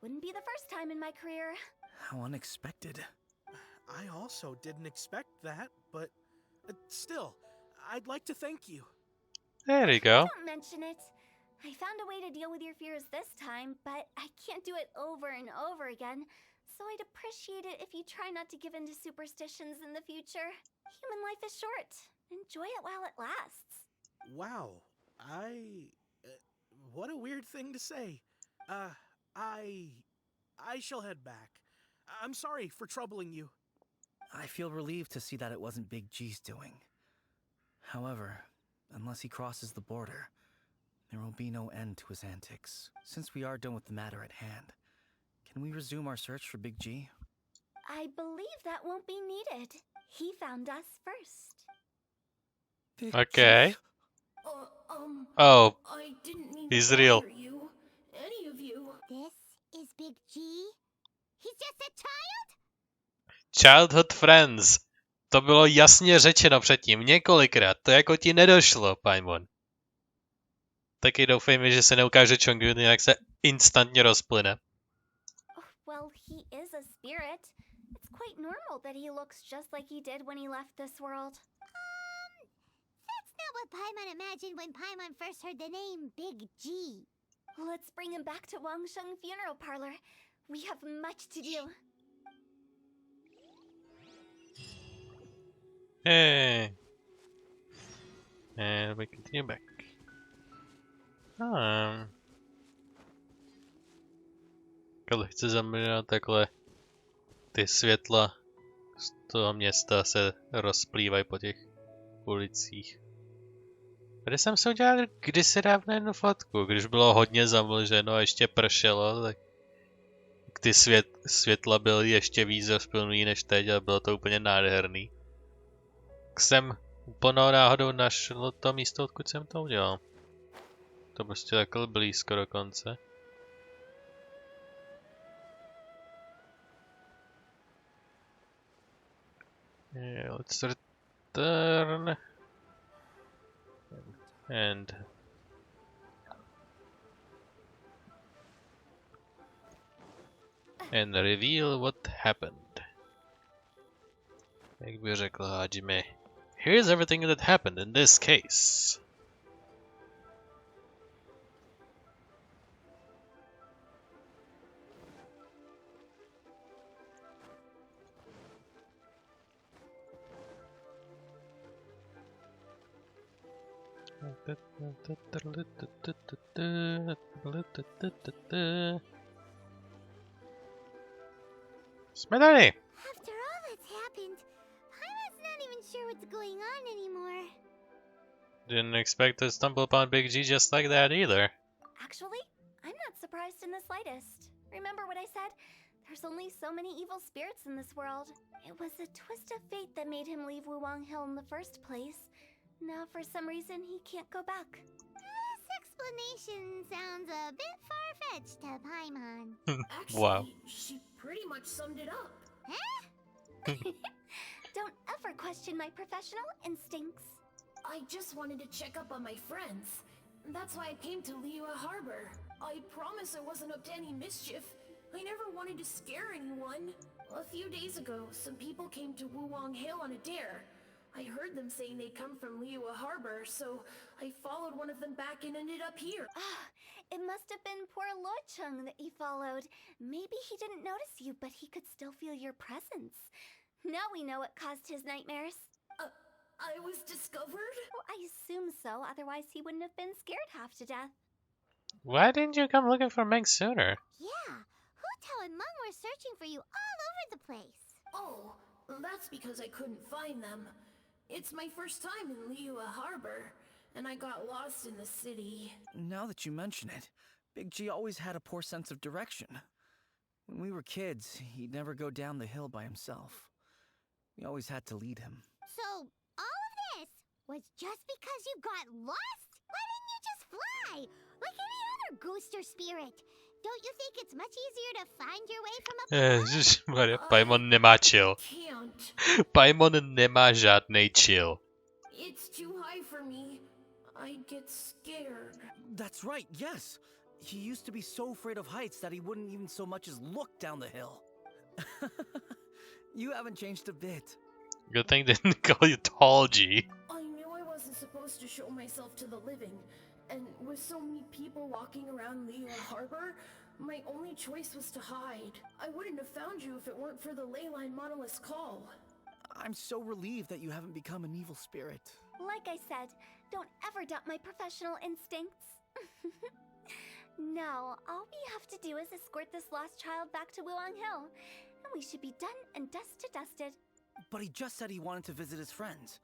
Wouldn't be the first time in my career. How unexpected. I also didn't expect that, but still, I'd like to thank you. There you go. Don't mention it. I found a way to deal with your fears this time, but I can't do it over and over again. So I'd appreciate it if you try not to give in to superstitions in the future. Human life is short. Enjoy it while it lasts. Wow, what a weird thing to say. I shall head back. I'm sorry for troubling you. I feel relieved to see that it wasn't Big G's doing. However, unless he crosses the border, there will be no end to his antics. Since we are done with the matter at hand, can we resume our search for Big G? I believe that won't be needed. He found us first. Big Okay. G? Oh, I didn't mean he's to real. bother you. Any of you. This is Big G? He's just a child? Childhood friends. To bylo jasně řečeno předtím, několikrát. To jako ti nedošlo, Paimon. Taky doufejme, že se neukáže Chongyun, jak se instantně rozplyne. Well, he is a spirit. It's quite normal that he looks just like he did when he left this world. That's not what Paimon imagined when Paimon first heard the name Big G. Let's bring him back to Wangsheng Funeral Parlor. We have much to do. Hey. And we continue back. Lehce zamlžená takhle ty světla z toho města se rozplývají po těch ulicích. Tady jsem si udělal kdysi dávno jednu fotku, když bylo hodně zamlženo a ještě pršelo, tak ty světla byly ještě víc rozplynuý než teď a bylo to úplně nádherný. Tak jsem úplnou náhodou našel to místo, odkud jsem to udělal. To prostě takhle blízko dokonce. Yeah, let's return and reveal what happened. Jak by řekl Hajime, here's everything that happened in this case. Jsme tady! After all that's happened, Paimon's not even sure what's going on anymore. Didn't expect to stumble upon Big G just like that either. Actually, I'm not surprised in the slightest. Remember what I said? There's only so many evil spirits in this world. It was a twist of fate that made him leave Wuwang Hill in the first place. Now, for some reason, he can't go back. This explanation sounds a bit far-fetched to Paimon. Actually, Wow. she pretty much summed it up. Don't ever question my professional instincts. I just wanted to check up on my friends. That's why I came to Liyue Harbor. I promise I wasn't up to any mischief. I never wanted to scare anyone. A few days ago, some people came to Wuwang Hill on a dare. I heard them saying they'd come from Liyue Harbor, so I followed one of them back and ended up here. Ah, it must have been poor Luocheng that you followed. Maybe he didn't notice you, but he could still feel your presence. Now we know what caused his nightmares. I was discovered? Well, I assume so, otherwise he wouldn't have been scared half to death. Why didn't you come looking for Meng sooner? Yeah, Hu and Meng were searching for you all over the place. Oh, that's because I couldn't find them. It's my first time in Liyue Harbor, and I got lost in the city. Now that you mention it, Big G always had a poor sense of direction. When we were kids, he'd never go down the hill by himself. We always had to lead him. So, all of this was just because you got lost? Why didn't you just fly? Like any other ghost or spirit? Don't you think it's much easier to find your way from up above? Ježišmarja, Paimon nemá chill. Can't. Paimon nemá žádnej chill. It's too high for me. I'd get scared. That's right, yes. He used to be so afraid of heights that he wouldn't even so much as look down the hill. You haven't changed a bit. Good thing they didn't call you Tall G. I knew I wasn't supposed to show myself to the living, and with so many people walking around Liyue Harbor, my only choice was to hide. I wouldn't have found you if it weren't for the Leyline Monolith's call. I'm so relieved that you haven't become an evil spirit. Like I said, don't ever doubt my professional instincts. No, all we have to do is escort this lost child back to Wuang Hill, and we should be done and dusted. But he just said he wanted to visit his friends.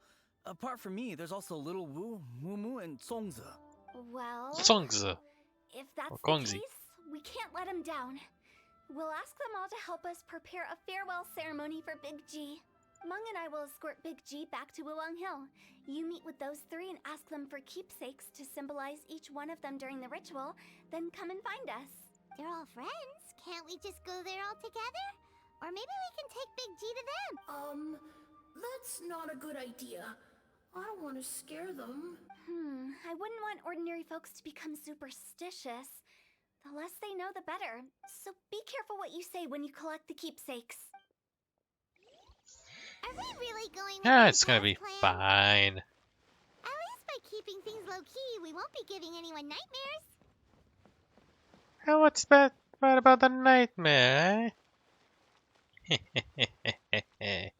Apart from me, there's also Little Wu, Mumu, and Songza. Well, Songza. if that's Or the Gongzi. case, we can't let him down. We'll ask them all to help us prepare a farewell ceremony for Big G. Mung and I will escort Big G back to Wuang Hill. You meet with those three and ask them for keepsakes to symbolize each one of them during the ritual, then come and find us. They're all friends. Can't we just go there all together? Or maybe we can take Big G to them. That's not a good idea. I don't want to scare them. I wouldn't want ordinary folks to become superstitious. The less they know, the better. So be careful what you say when you collect the keepsakes. Are we really going with Yeah, my it's gonna be dad's plan? fine. At least by keeping things low-key, we won't be giving anyone nightmares. Oh, what's bad about the nightmare? Eh?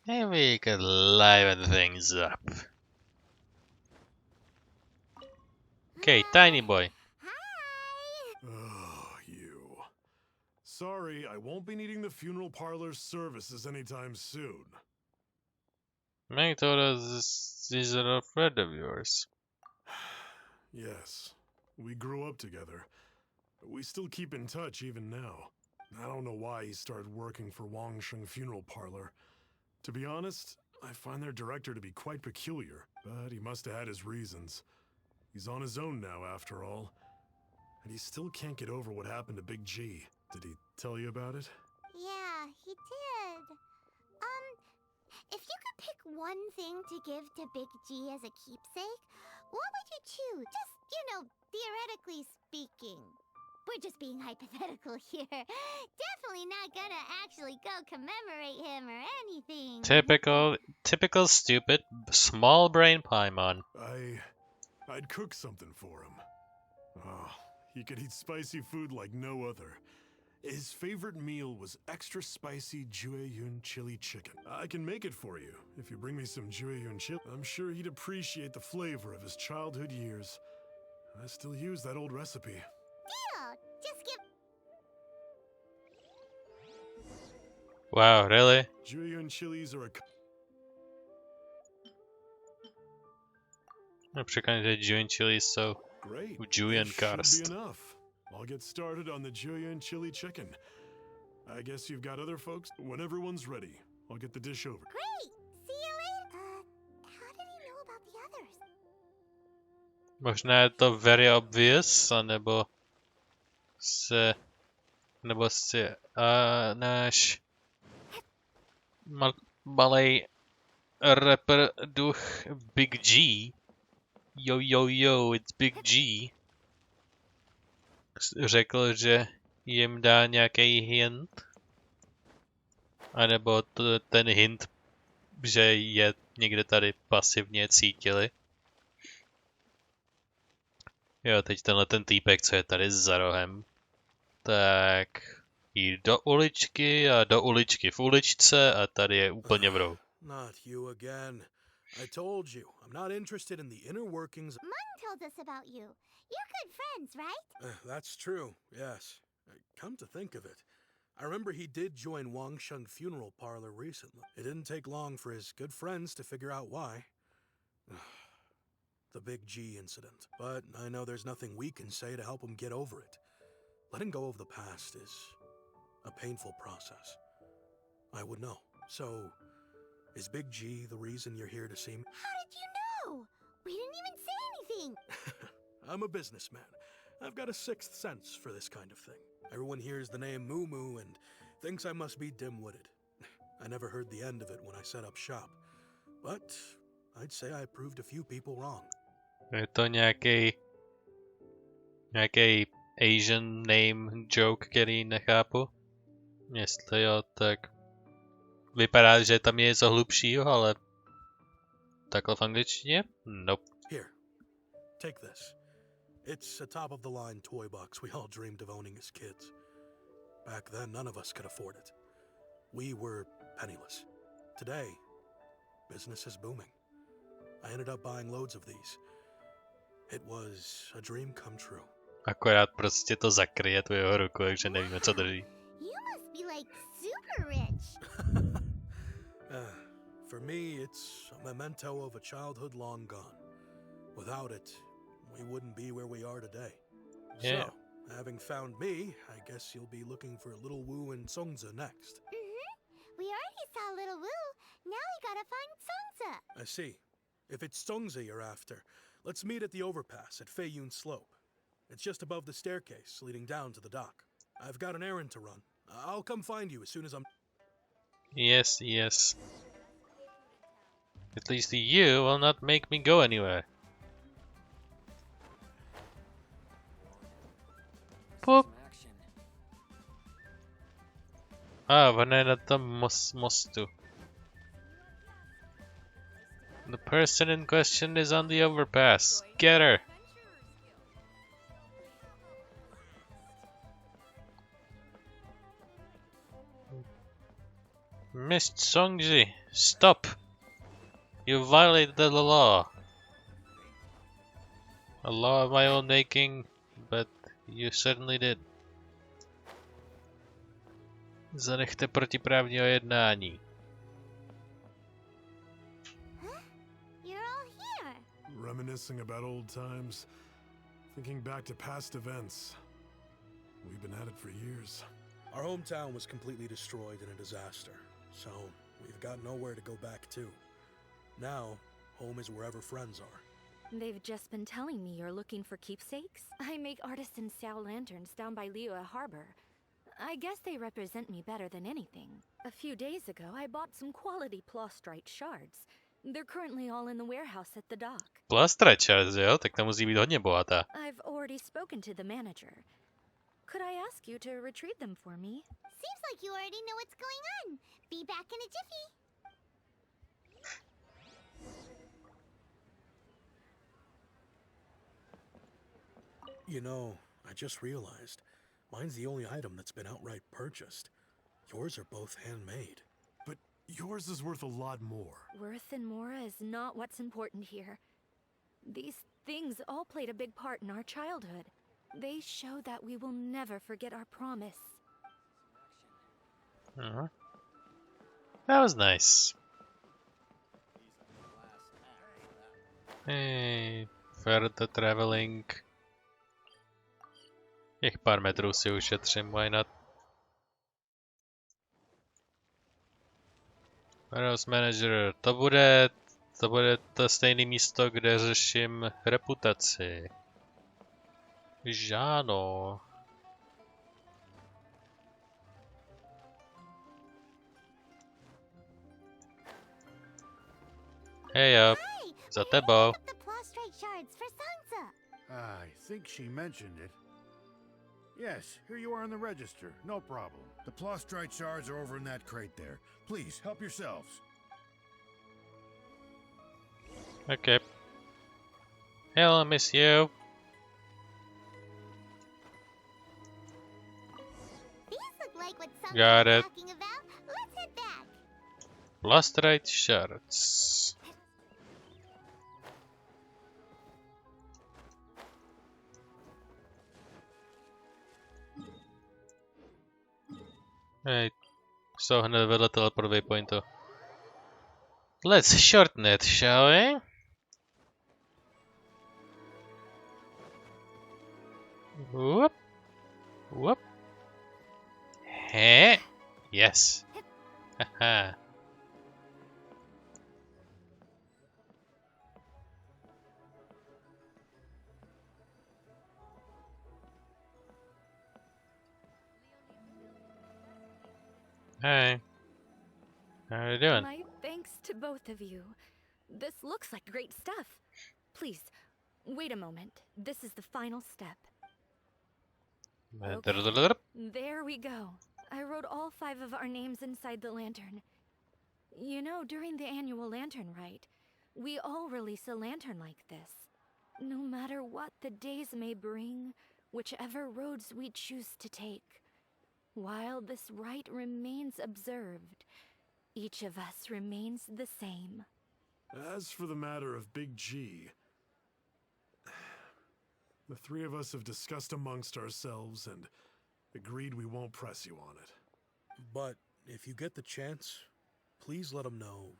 Maybe we could liven things up. Okay, tiny boy. Hi! Oh, you. Sorry, I won't be needing the funeral parlor's services anytime soon. Meg told us these are a friend of yours. Yes, we grew up together. We still keep in touch even now. I don't know why he started working for Wangsheng Funeral Parlor. To be honest, I find their director to be quite peculiar, but he must have had his reasons. He's on his own now, after all. And he still can't get over what happened to Big G. Did he tell you about it? Yeah, he did. If you could pick one thing to give to Big G as a keepsake, what would you choose? Just, theoretically speaking. We're just being hypothetical here. Definitely not gonna actually go commemorate him or anything. Typical stupid small brain Paimon. I'd cook something for him. Oh, he could eat spicy food like no other. His favorite meal was extra spicy Jueyun chili chicken. I can make it for you if you bring me some Jueyun chili. I'm sure he'd appreciate the flavor of his childhood years. I still use that old recipe. Deal! Just give... Wow, really? Jueyun chilies are a... I'm przekonany, że Jueyun chili is so Great. Jueyun This karst. should be enough. I'll get started on the Jueyun chili chicken. I guess you've got other folks? When everyone's ready, I'll get the dish over. Great! See you later! How did he know about the others? Možná je to very obvious, anebo si náš malej rapper duch Big G, yo, it's Big G, řekl, že jim dá nějaký hint, anebo ten hint, že je někde tady pasivně cítili. Jo, teď tenhle ten týpek, co je tady za rohem, tak jít do uličky a do uličky v uličce a tady je úplně v rohu. Not you again. I told you, I'm not interested in the inner workings. Mung told us about you. You're good friends, right? That's true, yes. Come to think of it, I remember he did join Wangsheng Funeral Parlor recently. It didn't take long for his good friends to figure out why. The Big G incident. But I know there's nothing we can say to help him get over it. Letting go of the past is a painful process. I would know. So, is Big G the reason you're here to see me? How did you know? We didn't even say anything. I'm a businessman. I've got a sixth sense for this kind of thing. Everyone hears the name Moo Moo and thinks I must be dim-witted. I never heard the end of it when I set up shop. But I'd say I proved a few people wrong. Je to nějaký Asian name joke, který nechápu. Jestli jo, tak vypadá, že tam je něco hlubšího, ale takhle v angličtině? Nope. Here, take this. It's a top-of-the-line toy box we all dreamed of owning as kids. Back then, none of us could afford it. We were penniless. Today, business is booming. I ended up buying loads of these. It was a dream come true. Akorát prostě to zakryje tu jeho ruku, takže nevíme, co drží. You must be like super rich. For me, it's a memento of a childhood long gone. Without it, we wouldn't be where we are today. Yeah. So, having found me, I guess you'll be looking for Little Wu and Songza next. We already saw Little Wu. Now we gotta find Songza. I see. If it's Songza you're after, let's meet at the overpass at Feiyun Slope. It's just above the staircase leading down to the dock. I've got an errand to run. I'll come find you as soon as I'm... Yes, yes. At least you will not make me go anywhere. Pop. Ona je na tom mostu. The person in question is on the overpass. Get her! Miss Songji, stop! You violated the law. A law of my own making, but you certainly did. Zanechte protiprávního jednání. You're all here. Reminiscing about old times, thinking back to past events. We've been at it for years. Our hometown was completely destroyed in a disaster, so we've got nowhere to go back to. Now, home is wherever friends are. They've just been telling me you're looking for keepsakes. I make artisan style lanterns down by Liyue Harbor. I guess they represent me better than anything. A few days ago, I bought some quality plastrite shards. They're currently all in the warehouse at the dock. Plastrite shards, jo? Tak to musí být hodně bohatá. I've already spoken to the manager. Could I ask you to retrieve them for me? Seems like you already know what's going on. Be back in a jiffy. You know, I just realized, mine's the only item that's been outright purchased. Yours are both handmade. But yours is worth a lot more. Worth and more is not what's important here. These things all played a big part in our childhood. They show that we will never forget our promise. That was nice. Hey, further traveling. Těch pár metrů si ušetřím, why not? Warehouse Manager, to bude to stejné místo, kde řeším reputaci. Žáno. Hey up, za tebou. The plastrite shards for Songza. I think she mentioned it. Yes, here you are in the register. No problem. The plastrite shards are over in that crate there. Please, help yourselves. Okay. Hello, miss you. These look like what Songza Got was it. talking about. Let's head back. Plastrite shards. Hej, jsou hned vedle teleport waypointu. Let's shorten it, shall we? Whoop. Whoop. Hey. Yes. Haha. Hey. How are you doing? My thanks to both of you. This looks like great stuff. Please, wait a moment. This is the final step. There we go. I wrote all 5 of our names inside the lantern. You know, during the annual lantern rite, we all release a lantern like this. No matter what the days may bring, whichever roads we choose to take. While this rite remains observed, each of us remains the same. As for the matter of Big G, The three of us have discussed amongst ourselves and agreed we won't press you on it. But if you get the chance, please let them know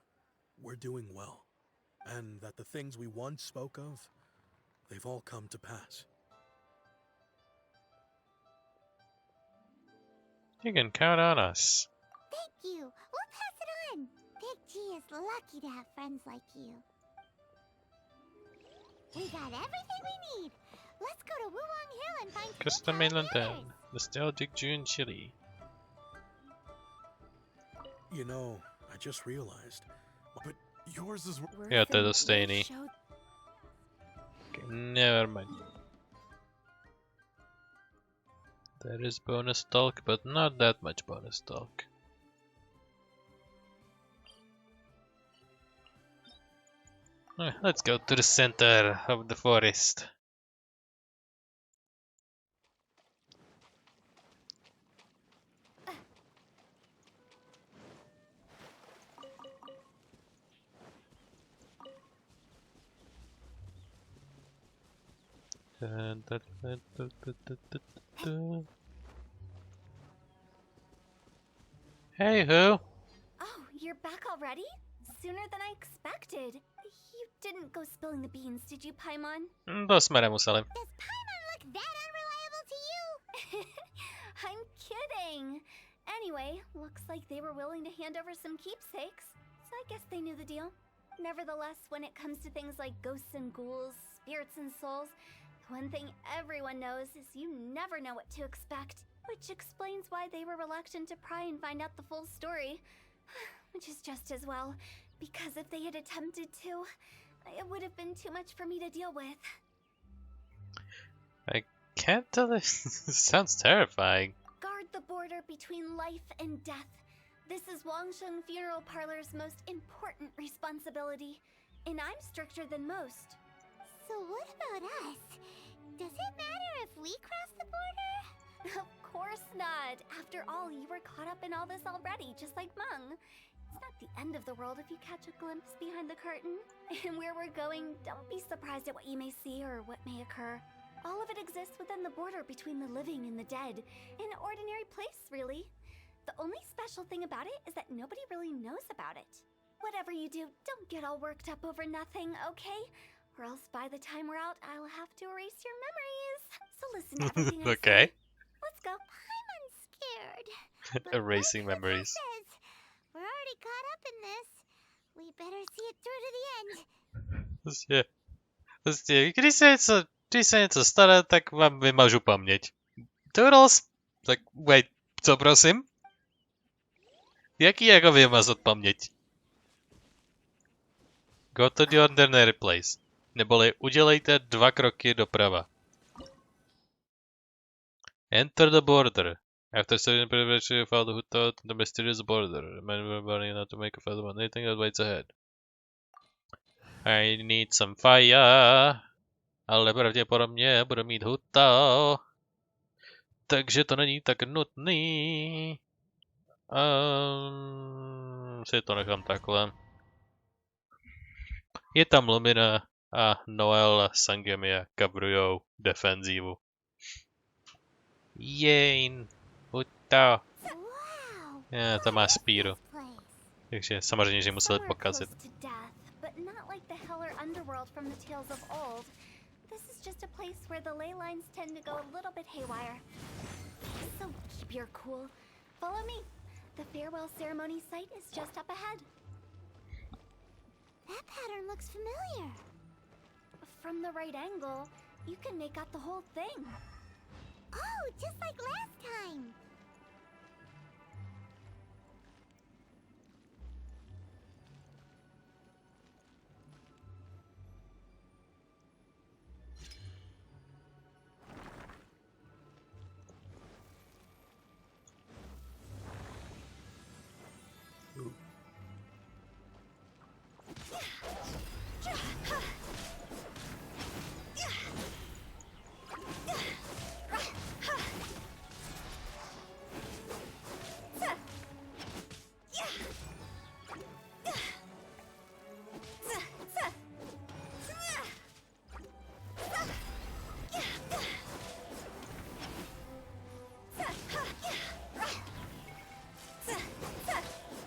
we're doing well, and that the things we once spoke of, they've all come to pass. You can count on us. Thank you. We'll pass it on. Big G is lucky to have friends like you. We got everything we need. Let's go to Wuwang Hill and find Custom-made lantern. Nostalgic June chili. You know, I just realized. But yours is... Yeah, to je stejný. Okay, never mind. There is bonus talk, but not that much bonus talk. Let's go to the center of the forest. Hey, who? Oh, you're back already? Sooner than I expected. You didn't go spilling the beans, did you, Paimon? To jsme nemuseli. Does Paimon look that unreliable to you? I'm kidding. Anyway, looks like they were willing to hand over some keepsakes, so I guess they knew the deal. Nevertheless, when it comes to things like ghosts and ghouls, spirits and souls, one thing everyone knows is you never know what to expect, which explains why they were reluctant to pry and find out the full story. Which is just as well, because if they had attempted to, it would have been too much for me to deal with. I can't tell this. Sounds terrifying. Guard the border between life and death. This is Wangsheng Funeral Parlor's most important responsibility, and I'm stricter than most. So what about us? Does it matter if we cross the border? Of course not. After all, you were caught up in all this already, just like Meng. It's not the end of the world if you catch a glimpse behind the curtain. And where we're going, don't be surprised at what you may see or what may occur. All of it exists within the border between the living and the dead. An ordinary place, really. The only special thing about it is that nobody really knows about it. Whatever you do, don't get all worked up over nothing, okay? Or else by the time we're out, I'll have to erase your memories. So listen to everything I Okay. say. Let's go. Paimon's scared. Erasing memories. We're already caught up in this. We better see it through to the end. Prostě, když se něco stane, tak vám vymažu paměť. Toodles? Tak, wait, co prosím? Jaký jako vymazat paměť? Go to the ordinary place. Neboli udělejte 2 kroky doprava. Enter the border. After certain preparation, you found who thought the mysterious border. Men were burning not to make a fight about anything that waits ahead. I need some fire. Ale pravděpodobně budu mít huta. Takže to není tak nutný. Si to nechám takhle. Je tam Lumina a Noel Sangemia coverujou defenzívu. Jejn, huta. Já to má spíru. Takže samozřejmě, že museli pokazit. But not like the hell or underworld from the tales of old. This is just a place where the ley lines tend to go a little bit haywire. So keep your cool. Follow me. The farewell ceremony site is just up ahead. That pattern looks familiar. From the right angle, you can make out the whole thing. Oh, just like last time.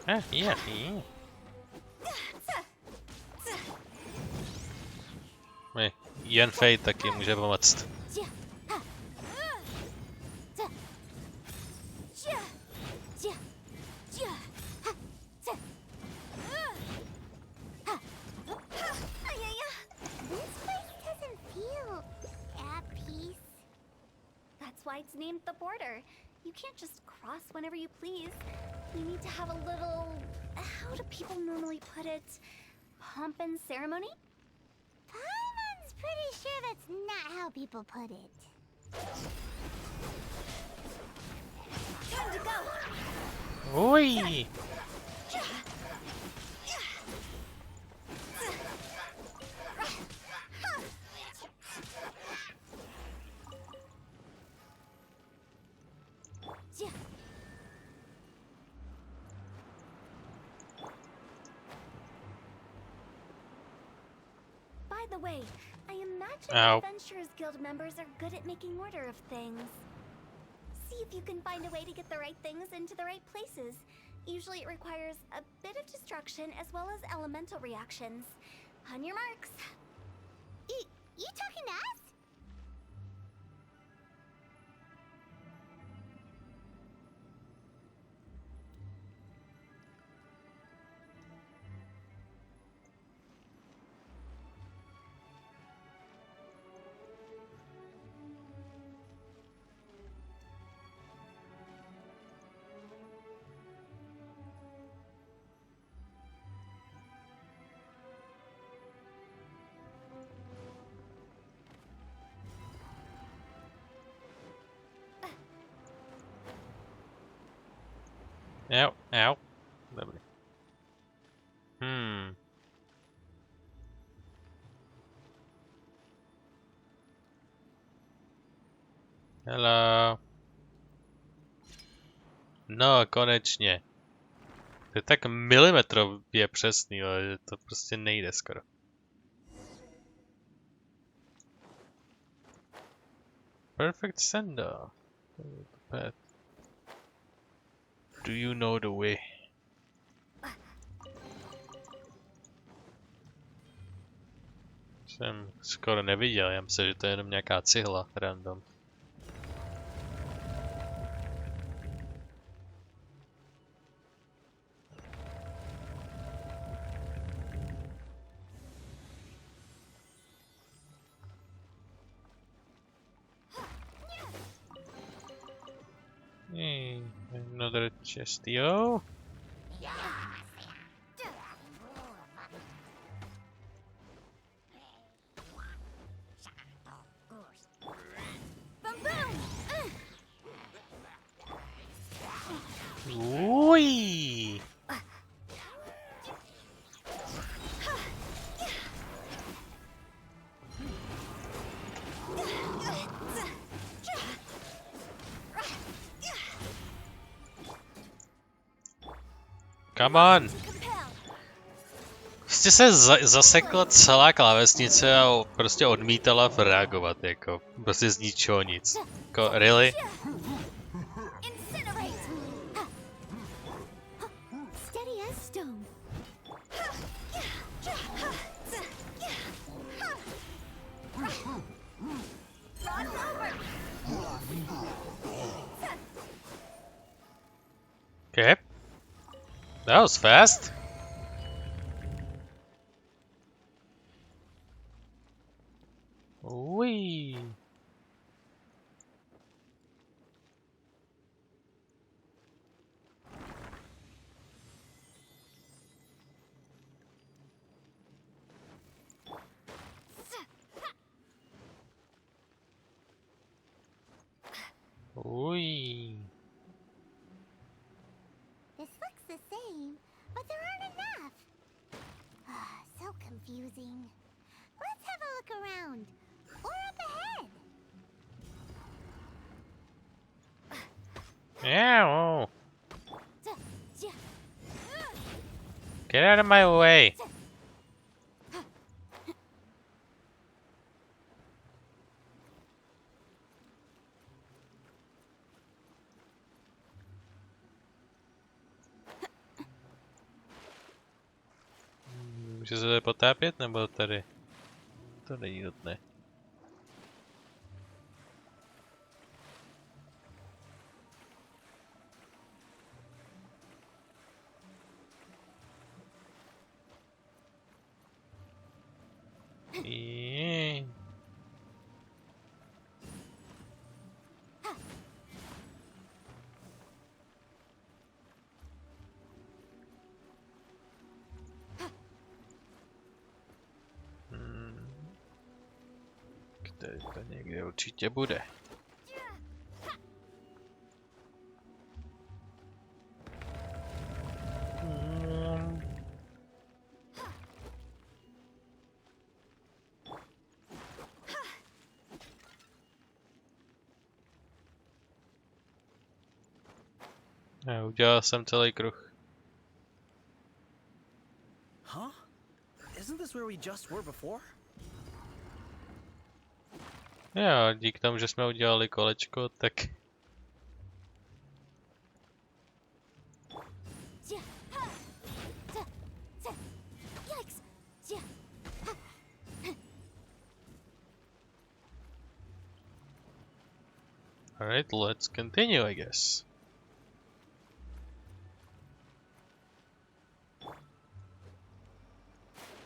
Yeah. Jen Fate taky může pomoct. Why it's named the border. You can't just cross whenever you please. You need to have a little... how do people normally put it? Pomp and ceremony? Paimon's pretty sure that's not how people put it. Time to go! Oi! By the way, I imagine Ow. Adventurers Guild members are good at making order of things. See if you can find a way to get the right things into the right places. Usually it requires a bit of destruction as well as elemental reactions. On your marks. You talking to us? Ow. Dobrý. Hello. No, konečně. To je tak milimetrově přesný, ale že to prostě nejde skoro. Perfect sender. Do you know the way? Jsem skoro neviděl, já myslím, že to je jenom nějaká cihla random. Another chest, yo. Ui. Come on! Prostě se zasekla celá klávesnice a prostě odmítala reagovat, jako prostě z ničeho nic. Jako, really? Okay. That was fast. Wee. Wee. This looks the same, but there aren't enough. So confusing. Let's have a look around. Or up ahead. Ow. Get out of my way. Může se tady potápět, nebo tady? To není nutné. Tady to někde určitě bude. Udělal jsem celý kruh. Huh? Isn't this where we just were before? Jo, díky tomu, že jsme udělali kolečko, tak... Alright, let's continue, I guess.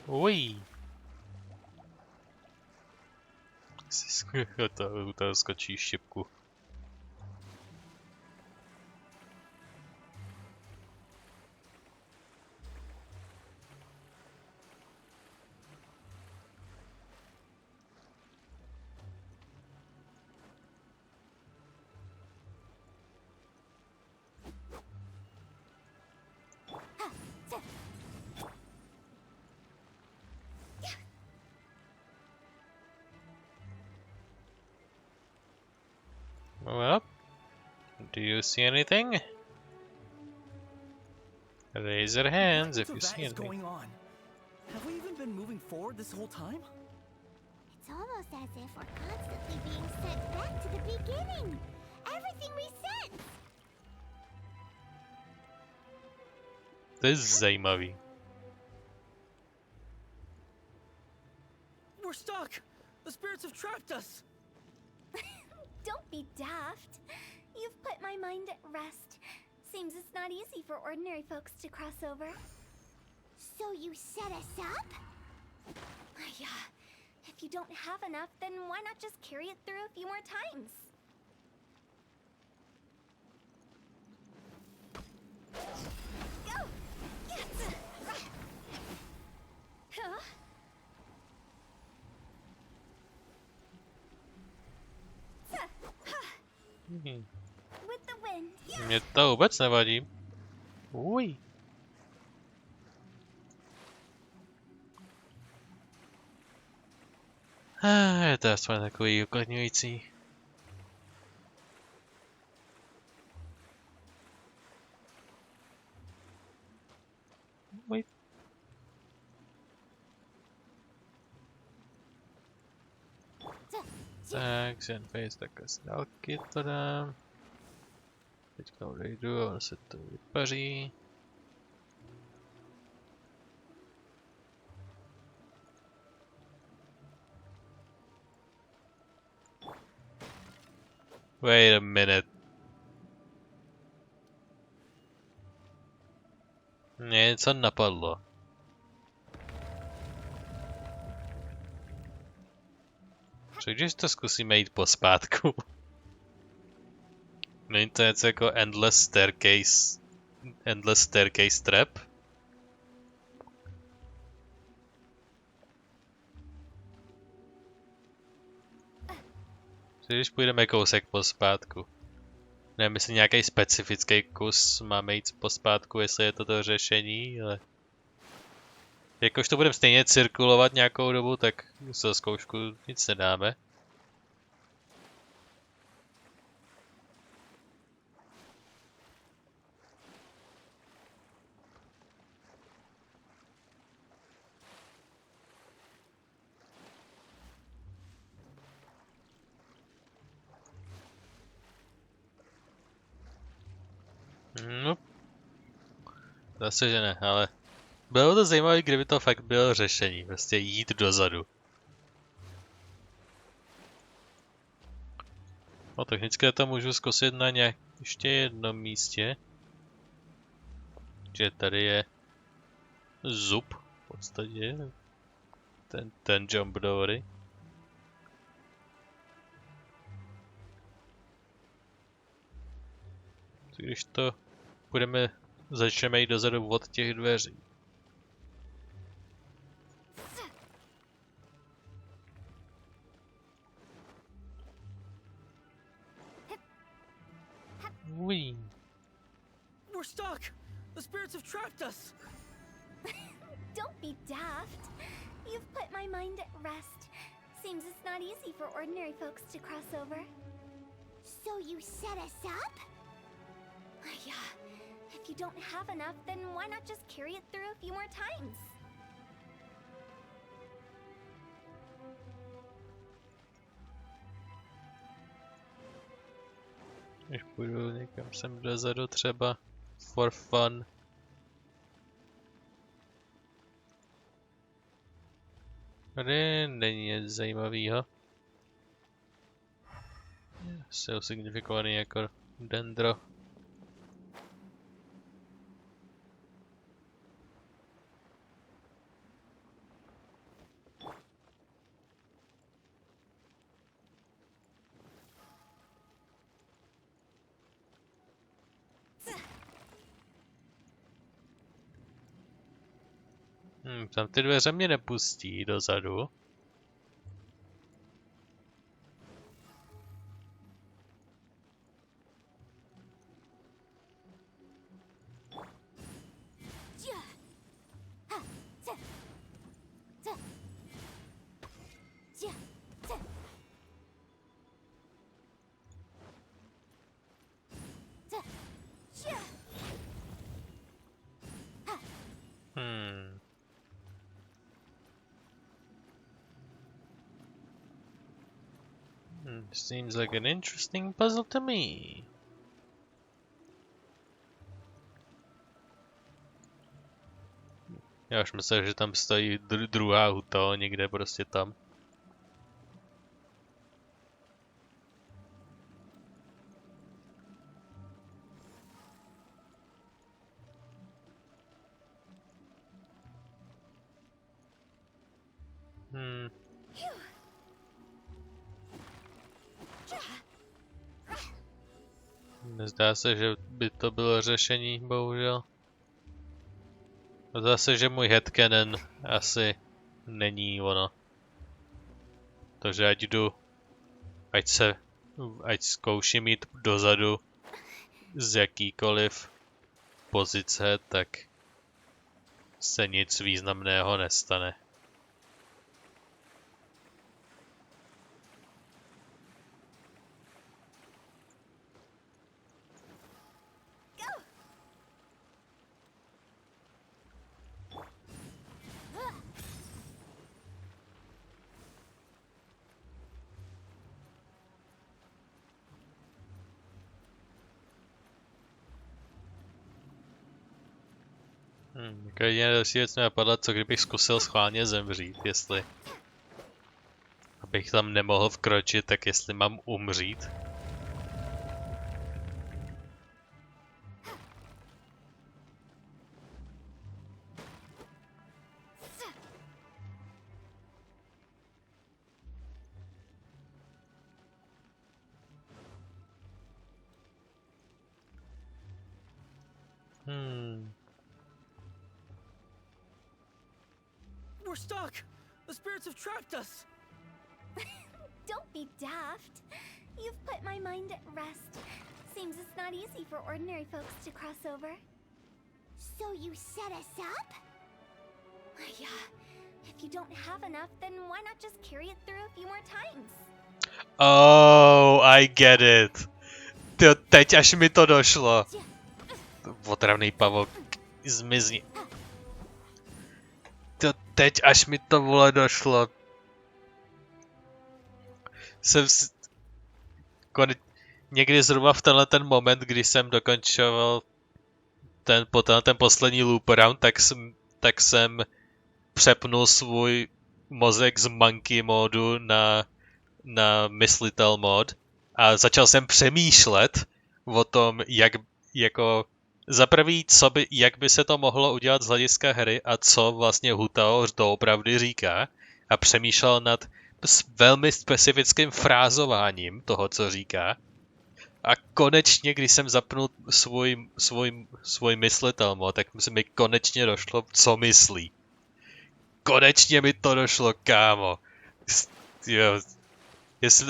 Uj. To skočí šipku. Well, do you see anything? Raise your hands if you see anything. Going on? Have we even been moving forward this whole time? It's almost as if we're constantly being sent back to the beginning. Everything resets. To je zajímavý. We're stuck. The spirits have trapped us. Don't be daft. You've put my mind at rest. Seems it's not easy for ordinary folks to cross over. So you set us up? Yeah. If you don't have enough, then why not just carry it through a few more times? Go! Yes! Huh? With the wind. Mně to vůbec nevadí. Uj. Je to aspoň takový uklidňující. Uj. Tak, Zen Face, tak z dálky to dám. Teďka odejdu, ono se to vypaří. Wait a minute. Mě něco napadlo. Co když to zkusíme jít pospátku? Není to něco jako endless staircase trap? Co když půjdeme kousek pospátku? Nevím, jestli nějaký specifický kus máme jít pospátku, jestli je to řešení, ale... Jakož to budeme stejně cirkulovat nějakou dobu, tak za zkoušku nic nedáme. No. Zase, že ne, ale Bylo to zajímavé, kdyby to fakt bylo řešení, prostě jít dozadu. No technicky to můžu zkusit na ještě jednom místě. Že tady je zub v podstatě. Ten jump do vody. Když to začneme jít dozadu od těch dveří. Wee. We're stuck! The spirits have trapped us! Don't be daft. You've put my mind at rest. Seems it's not easy for ordinary folks to cross over. So you set us up? Yeah. If you don't have enough, then why not just carry it through a few more times? Když půjdu někam sem dozadu třeba for fun. Tady není nic zajímavého. Jsou signifikovaný jako dendro. Tam ty dveře mě nepustí dozadu. Seems like an interesting puzzle to me. Já už myslím, že tam stojí druhá huta, někde prostě tam. Nezdá se, že by to bylo řešení, bohužel. Zase, že můj headcanon asi není ono. Takže ať zkouším jít dozadu z jakýkoliv pozice, tak se nic významného nestane. Jediná další věc mi napadla, co kdybych zkusil schválně zemřít, jestli... Abych tam nemohl vkročit, tak jestli mám umřít. We're stuck! The spirits have trapped us! Don't be daft. You've put my mind at rest. Seems it's not easy for ordinary folks to cross over. So you set us up? Yeah. If you don't have enough, then why not just carry it through a few more times? Oh, I get it. Teď až mi to došlo. Otravný pavouk, zmizni. Teď až mi to vole došlo. Někdy zhruba v tenhle ten moment, kdy jsem dokončoval ten poslední loop round, tak tak jsem přepnul svůj mozek z monkey modu na myslitel mod a začal jsem přemýšlet o tom, za prvý, jak by se to mohlo udělat z hlediska hry a co vlastně Hutao doopravdy říká a přemýšlel nad velmi specifickým frázováním toho, co říká. A konečně, když jsem zapnul svůj myslitel mod, tak mi konečně došlo, co myslí. Konečně mi to došlo, kámo. Jo,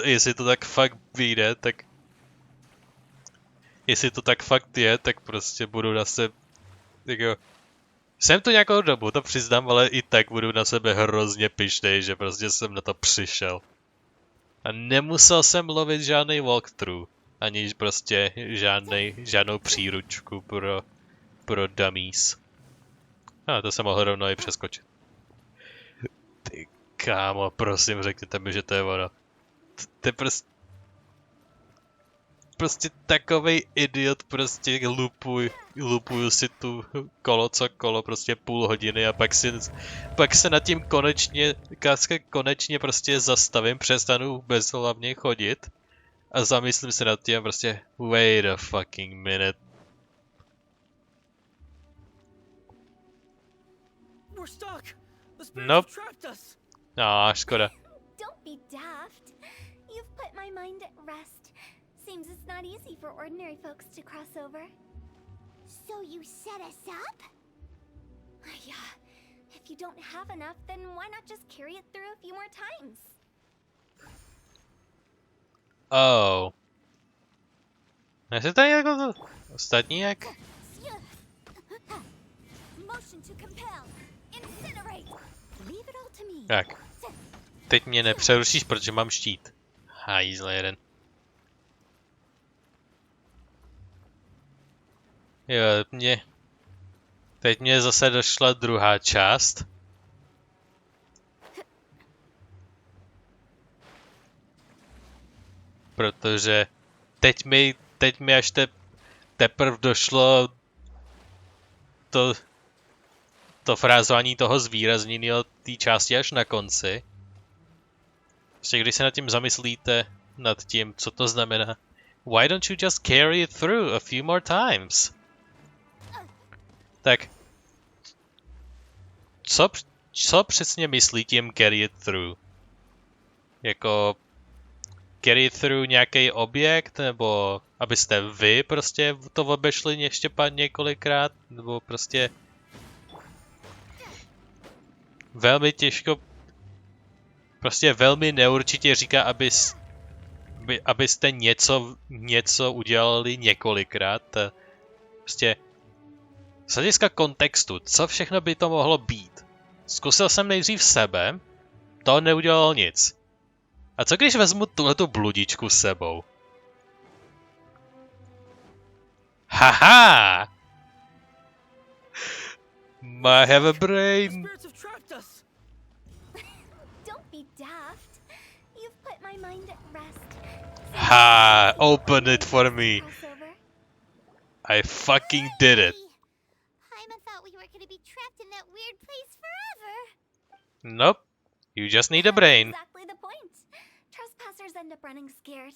jestli to tak fakt vyjde, tak... Jestli to tak fakt je, tak prostě budu na sebe... Jako, jsem tu nějakou dobu, to přiznám, ale i tak budu na sebe hrozně pyšnej, že prostě jsem na to přišel. A nemusel jsem lovit žádný walkthrough. Ani prostě žádnou příručku pro dummies. A to jsem mohl rovnou i přeskočit. Ty kámo, prosím, řekněte mi, že to je ono. To je prostě takovej idiot, prostě lupuju si tu kolo co kolo, prostě půl hodiny a pak se nad tím konečně prostě zastavím, přestanu bezhlavně chodit a zamyslím se nad tím prostě wait a fucking minute. Nope. Škoda. Don't be daft. You've put my mind at rest. Seems it's not easy for ordinary folks to cross over. So you set us up? Yeah. If you don't have enough, then why not just carry it through a few more times? Oh. Jestli to je jako ostatní jak? Motion to compel. Incinerate. Leave it all to me. Tak. Teď mě nepřerušíš, protože mám štít. Hajzle jeden. Jo, teď mě zase došla druhá část. Protože teď mi až teprve došlo to frázování toho zvýrazněného té části až na konci. Ještě když se nad tím zamyslíte, nad tím, co to znamená. Why don't you just carry it through a few more times? Tak, co přesně myslí tím carry it through? Jako carry it through nějaký objekt, nebo abyste vy prostě to obešli ještě několikrát, nebo prostě velmi těžko, prostě velmi neurčitě říká, abyste něco udělali několikrát. Prostě z hlediska kontextu, co všechno by to mohlo být? Zkusil jsem nejdřív sebe, to neudělalo nic. A co když vezmu tuhletu bludičku s sebou? Haha! I have a brain! Don't be daft. You've put my mind at rest. Ha! Open it for me! I fucking did it! Paimon thought we were gonna be trapped in that weird place forever. Nope. You just need a brain. Exactly the point. Trespassers end up running scared.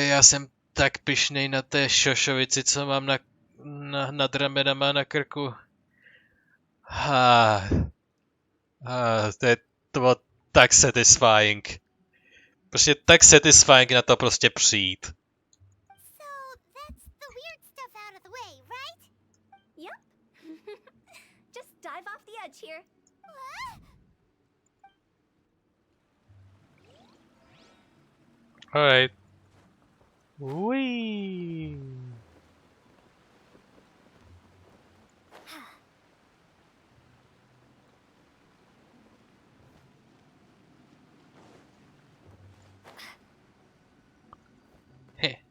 Já jsem tak pyšnej na té šošovici, co mám nad ramenama na krku. To bylo tak satisfying. Prostě tak satisfying na to prostě přijít. So that's the weird stuff out of the way, right? Yep. Just dive off the edge here. Alright. Whee! Hey.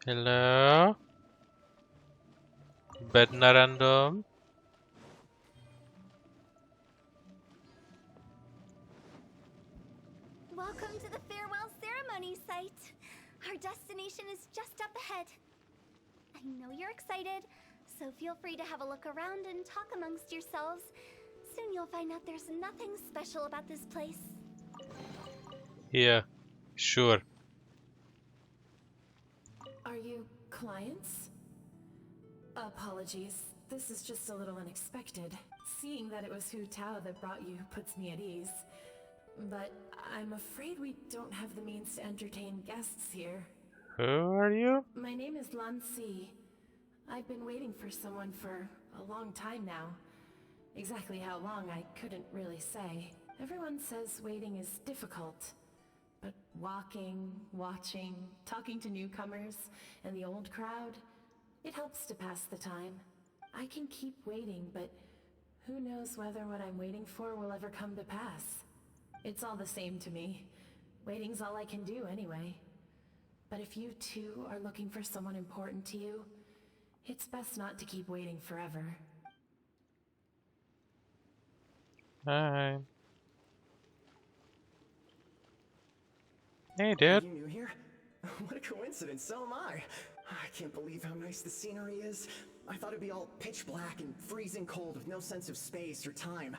Hello? Bed na random? Welcome to the farewell ceremony site. Our destination is just up ahead. I know you're excited, so feel free to have a look around and talk amongst yourselves. Soon you'll find out there's nothing special about this place. Yeah, sure. Are you clients? Apologies, this is just a little unexpected. Seeing that it was Hu Tao that brought you puts me at ease. But I'm afraid we don't have the means to entertain guests here. Who are you? My name is Lan Si. I've been waiting for someone for a long time now. Exactly how long I couldn't really say. Everyone says waiting is difficult. But walking, watching, talking to newcomers, and the old crowd, it helps to pass the time. I can keep waiting, but who knows whether what I'm waiting for will ever come to pass. It's all the same to me. Waiting's all I can do anyway. But if you too are looking for someone important to you, it's best not to keep waiting forever. Hi. Hey, dude. Are you new here? What a coincidence, so am I. I can't believe how nice the scenery is. I thought it'd be all pitch black and freezing cold with no sense of space or time.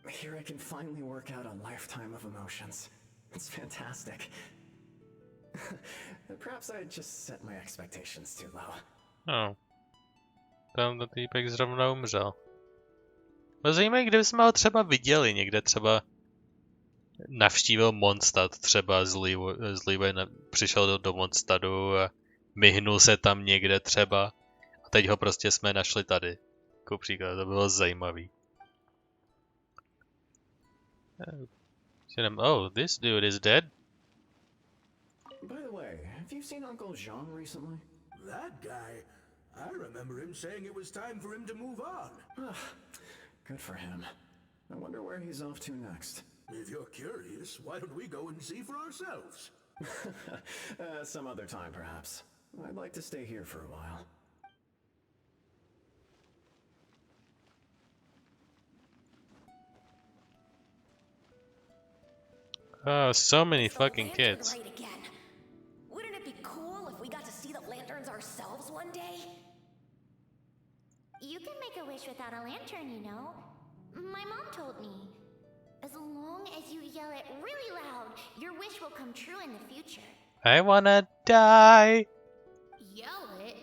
Here I can finally work out a lifetime of emotions. It's fantastic. Perhaps I just set my expectations too low. Oh. Tam týpek zrovna umřel. Bylo zajímavé, kdybychom ho třeba viděli někde, třeba navštívil Mondstadt, třeba z Leeway přišel do Mondstadu a myhnul se tam někde třeba. A teď ho prostě jsme našli tady. Jako příklad, to bylo zajímavý. Oh, this dude is dead. By the way, have you seen Uncle Jean recently? That guy? I remember him saying it was time for him to move on. Good for him. I wonder where he's off to next. If you're curious, why don't we go and see for ourselves? Some other time, perhaps. I'd like to stay here for a while. Oh, so many fucking kids. Right again. Wouldn't it be cool if we got to see the lanterns ourselves one day? You can make a wish without a lantern, you know. My mom told me. As long as you yell it really loud, your wish will come true in the future. I wanna die. Yell it?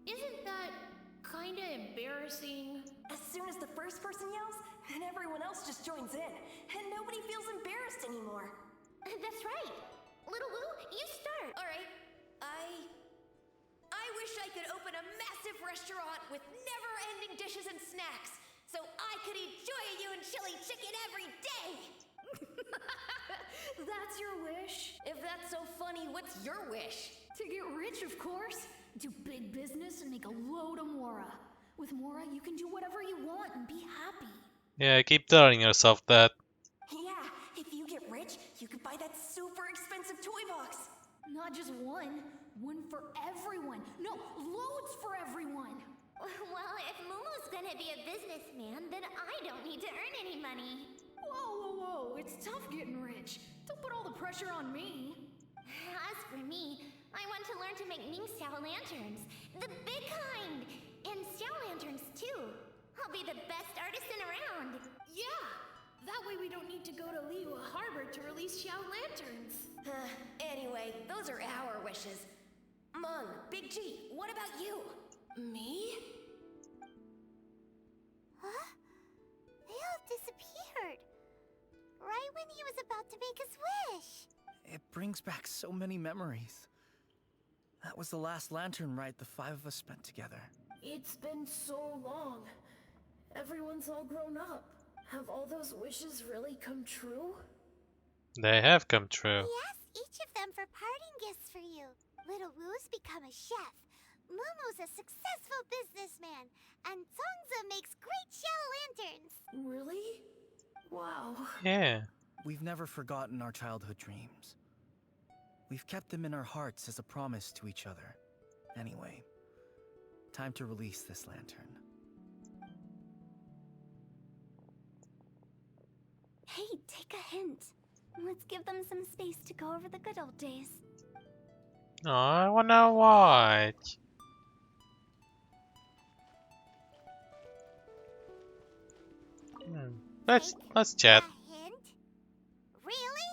Isn't that kinda embarrassing? As soon as the first person yells, and everyone else just joins in, and nobody feels embarrassed anymore. That's right. Little Wu, you start. All right. I wish I could open a massive restaurant with never-ending dishes and snacks, so I could eat Joy-You and chili chicken every day. That's your wish? If that's so funny, what's your wish? To get rich, of course. Do big business and make a load of Mora. With Mora, you can do whatever you want and be happy. Yeah, keep telling yourself that. Yeah, if you get rich, you could buy that super expensive toy box. Not just one. One for everyone. No, loads for everyone. Well, if Momo's gonna be a businessman, then I don't need to earn any money. Whoa. It's tough getting rich. Don't put all the pressure on me. As for me, I want to learn to make Ming Xiao lanterns. The big kind! And Xiao lanterns, too. I'll be the best artisan around. Yeah! That way we don't need to go to Liyue Harbor to release Xiao lanterns. Anyway, those are our wishes. Mung, Big G, what about you? Me? Huh? They all disappeared. Right when he was about to make his wish. It brings back so many memories. That was the last lantern ride the five of us spent together. It's been so long. Everyone's all grown up. Have all those wishes really come true? They have come true. He asked each of them for parting gifts for you. Little Wu's become a chef. Momo's a successful businessman. And Zongza makes great Xiao lanterns. Really? Wow. Yeah. We've never forgotten our childhood dreams. We've kept them in our hearts as a promise to each other. Anyway, time to release this lantern. Hey, take a hint. Let's give them some space to go over the good old days. Oh, I wanna watch. Let's chat. A hint? Really?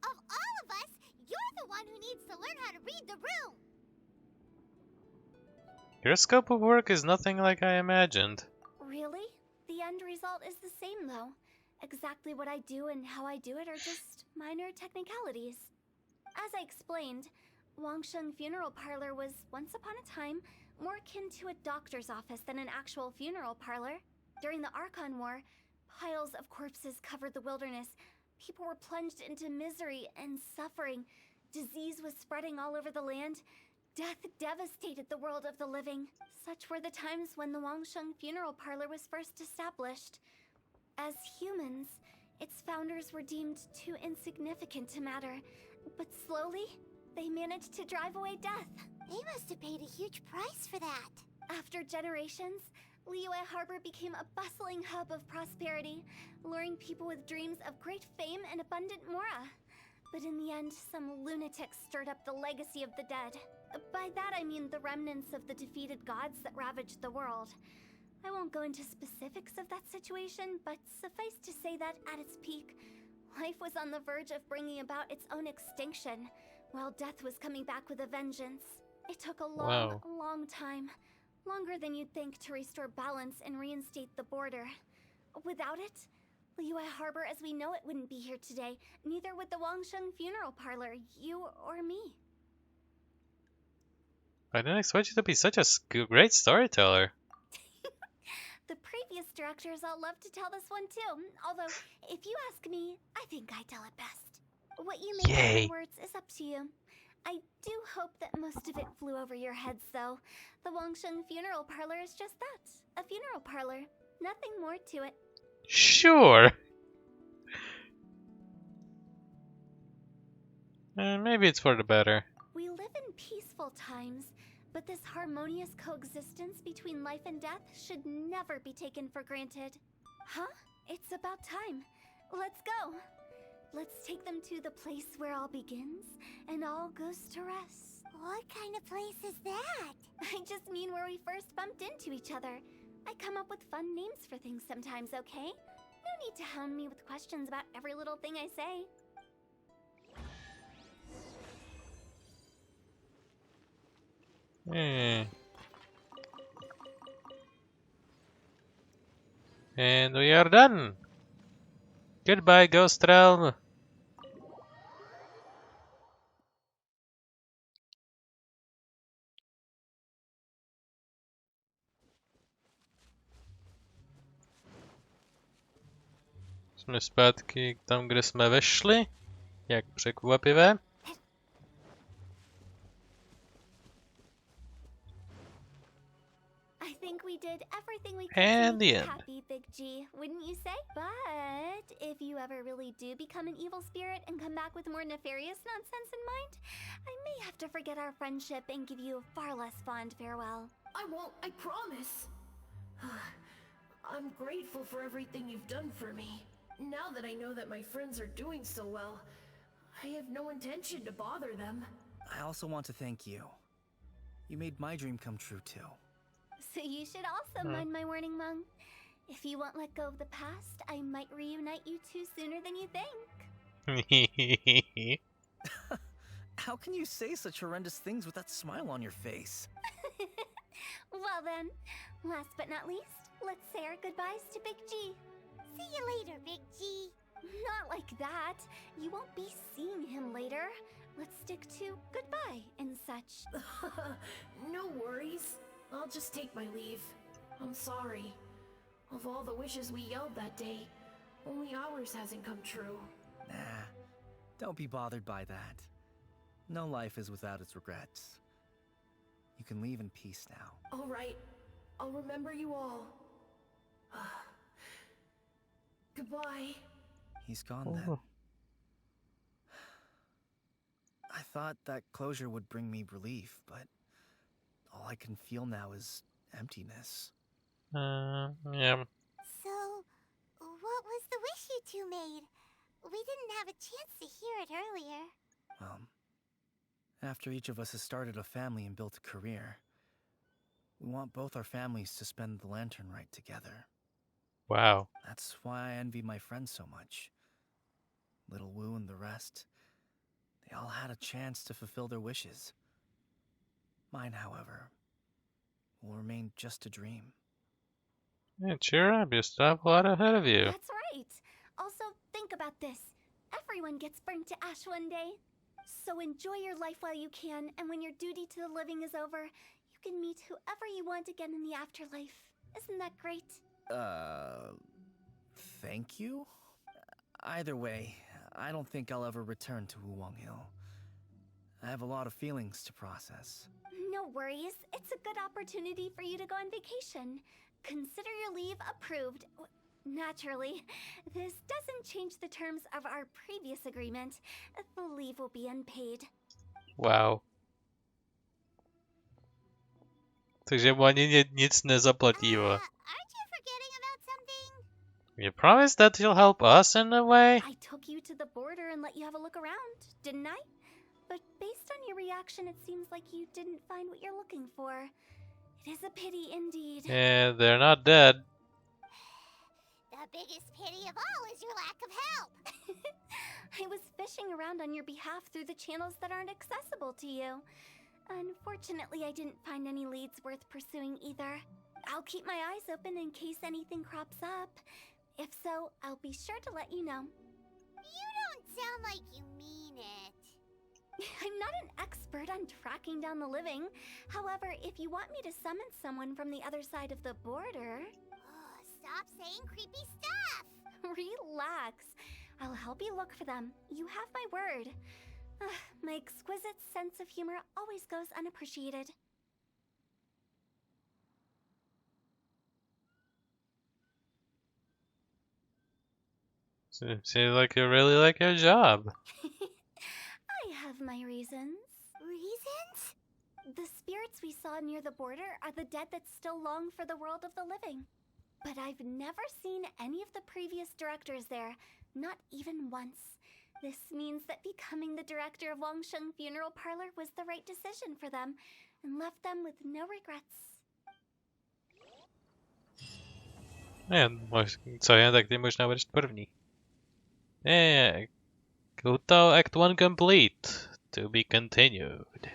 Of all of us, you're the one who needs to learn how to read the room. Your scope of work is nothing like I imagined. Really? The end result is the same, though. Exactly what I do and how I do it are just minor technicalities. As I explained, Wangsheng Funeral Parlor was, once upon a time, more akin to a doctor's office than an actual funeral parlor. During the Archon War, piles of corpses covered the wilderness. People were plunged into misery and suffering. Disease was spreading all over the land. Death devastated the world of the living. Such were the times when the Wangsheng Funeral Parlor was first established. As humans, its founders were deemed too insignificant to matter, but slowly, they managed to drive away death. They must have paid a huge price for that. After generations, Liyue Harbor became a bustling hub of prosperity, luring people with dreams of great fame and abundant mora. But in the end, some lunatics stirred up the legacy of the dead. By that I mean the remnants of the defeated gods that ravaged the world. I won't go into specifics of that situation, but suffice to say that at its peak, life was on the verge of bringing about its own extinction, while death was coming back with a vengeance. It took a long time. Longer than you'd think to restore balance and reinstate the border. Without it, Liyue Harbor as we know it wouldn't be here today. Neither would the Wangsheng Funeral Parlor, you or me. I didn't expect you to be such a great storyteller. The previous directors all love to tell this one too. Although, if you ask me, I think I tell it best. What you make of the words is up to you. I do hope that most of it flew over your heads, though. The Wangsheng Funeral Parlor is just that. A funeral parlor. Nothing more to it. Sure. Maybe it's for the better. We live in peaceful times, but this harmonious coexistence between life and death should never be taken for granted. Huh? It's about time. Let's go. Let's take them to the place where all begins and all goes to rest. What kind of place is that? I just mean where we first bumped into each other. I come up with fun names for things sometimes, okay? No need to hound me with questions about every little thing I say. And we are done. Goodbye, Ghost Realm. Jsme zpátky tam, kde jsme vešli. Jak překvapivé. I think we did everything we could And to the make you end. happy, Big G, wouldn't you say? But if you ever really do become an evil spirit and come back with more nefarious nonsense in mind, I may have to forget our friendship and give you a far less fond farewell. I won't, I promise. I'm grateful for everything you've done for me. Now that I know that my friends are doing so well, I have no intention to bother them. I also want to thank you. You made my dream come true too. So you should also mind my warning, Mung. If you won't let go of the past, I might reunite you two sooner than you think. How can you say such horrendous things with that smile on your face? Well then, last but not least, let's say our goodbyes to Big G. See you later, Big G. Not like that. You won't be seeing him later. Let's stick to goodbye and such. No worries. I'll just take my leave. I'm sorry. Of all the wishes we yelled that day, only ours hasn't come true. Nah, don't be bothered by that. No life is without its regrets. You can leave in peace now. All right. I'll remember you all. Goodbye. He's gone then. I thought that closure would bring me relief, but all I can feel now is emptiness. Yeah. So, what was the wish you two made? We didn't have a chance to hear it earlier. After each of us has started a family and built a career, we want both our families to spend the lantern rite together. Wow. That's why I envy my friends so much. Little Wu and the rest, they all had a chance to fulfill their wishes. Mine, however, will remain just a dream. Yeah, cheer up, you still have a lot ahead of you. That's right. Also, think about this. Everyone gets burnt to ash one day. So enjoy your life while you can, and when your duty to the living is over, you can meet whoever you want again in the afterlife. Isn't that great? Thank you? Either way, I don't think I'll ever return to Wuwang Hill. I have a lot of feelings to process. No worries. It's a good opportunity for you to go on vacation. Consider your leave approved. Naturally, this doesn't change the terms of our previous agreement. The leave will be unpaid. Wow. Takže mu ani nic nezaplatila. Aren't you forgetting about something? You promised that you'll help us in a way? I took you to the border and let you have a look around, didn't I? But based on your reaction, it seems like you didn't find what you're looking for. It is a pity indeed. Yeah, they're not dead. The biggest pity of all is your lack of help. I was fishing around on your behalf through the channels that aren't accessible to you. Unfortunately, I didn't find any leads worth pursuing either. I'll keep my eyes open in case anything crops up. If so, I'll be sure to let you know. You don't sound like you mean it. I'm not an expert on tracking down the living. However, if you want me to summon someone from the other side of the border... Stop saying creepy stuff! Relax. I'll help you look for them. You have my word. My exquisite sense of humor always goes unappreciated. Seems like you really like your job. I have my reasons. Reasons? The spirits we saw near the border are the dead that still long for the world of the living. But I've never seen any of the previous directors there, not even once. This means that becoming the director of Wangsheng Funeral Parlor was the right decision for them, and left them with no regrets. Co jen, tak ty možná budeš první. Hotel Act 1 complete. To be continued.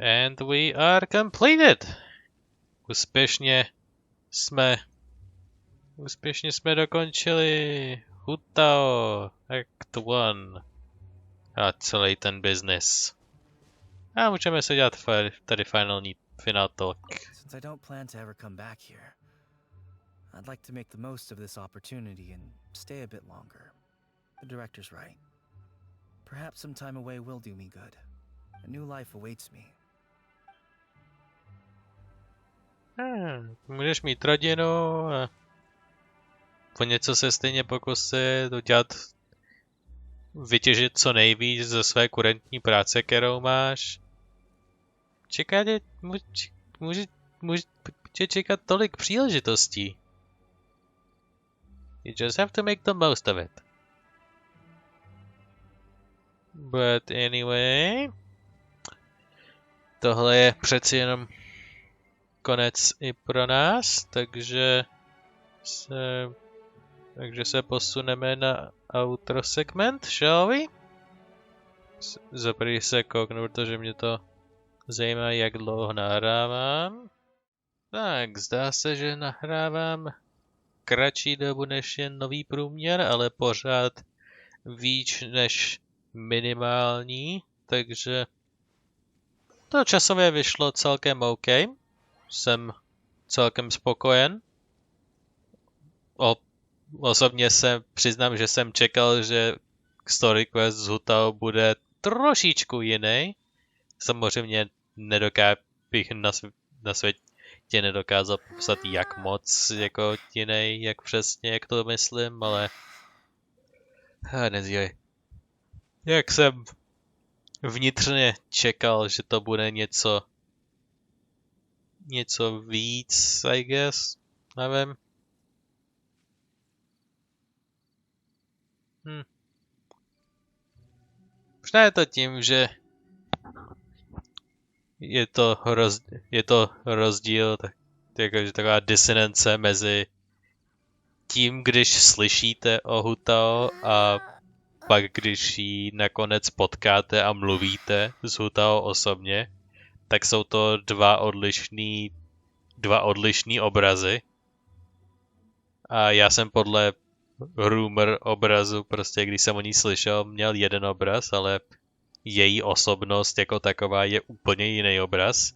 And we are completed. Úspěšně jsme dokončili Hotel Act 1 a celý ten business. A můžeme se dělat tady finální final talk. Since I don't plan to ever come back here, I'd like to make the most of this opportunity and stay a bit longer. The director's right. Perhaps some time away will do me good. A new life awaits me. Můžeš mít rodinu a po něco se stejně pokusit vytěžit co nejvíc ze své kurentní práce, kterou máš. Může čekat tolik příležitostí. You just have to make the most of it. But anyway, tohle je přeci jenom konec i pro nás, takže se posuneme na outro segment, shall we? Zaprvé se kouknu, protože mě to zajímá, jak dlouho nahrávám. Tak, zdá se, že nahrávám kratší dobu než je nový průměr, ale pořád víc než minimální, takže to časově vyšlo celkem OK. Jsem celkem spokojen. Osobně se přiznám, že jsem čekal, že story quest z Hutao bude trošičku jiný. Samozřejmě bych na světě nedokázal popsat, jak moc jako jiný, jak přesně, jak to myslím, ale nezdílej. Jak jsem vnitřně čekal, že to bude něco víc, I guess, nevím. Možná je to tím, že je to rozdíl, jakože taková disonance mezi tím, když slyšíte o Hutao a pak když ji nakonec potkáte a mluvíte s Hutao osobně, tak jsou to dva odlišný obrazy. A já jsem podle rumor obrazu, prostě když jsem o ní slyšel, měl jeden obraz, ale její osobnost jako taková je úplně jiný obraz.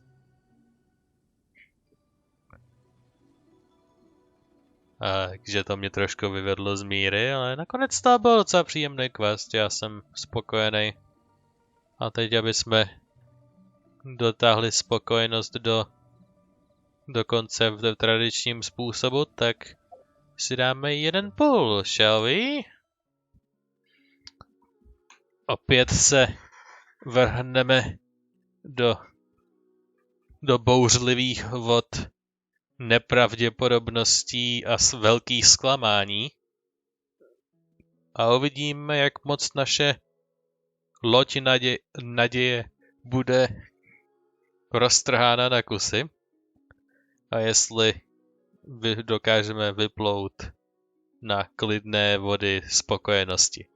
Takže to mě trošku vyvedlo z míry, ale nakonec to byl docela příjemný quest, já jsem spokojený. A teď, aby jsme dotáhli spokojenost do konce v tradičním způsobu, tak si dáme 1,5, shall we? Opět se vrhneme do bouřlivých vod nepravděpodobností a velkých zklamání. A uvidíme, jak moc naše loď naděje bude roztrhána na kusy. A jestli dokážeme vyplout na klidné vody spokojenosti.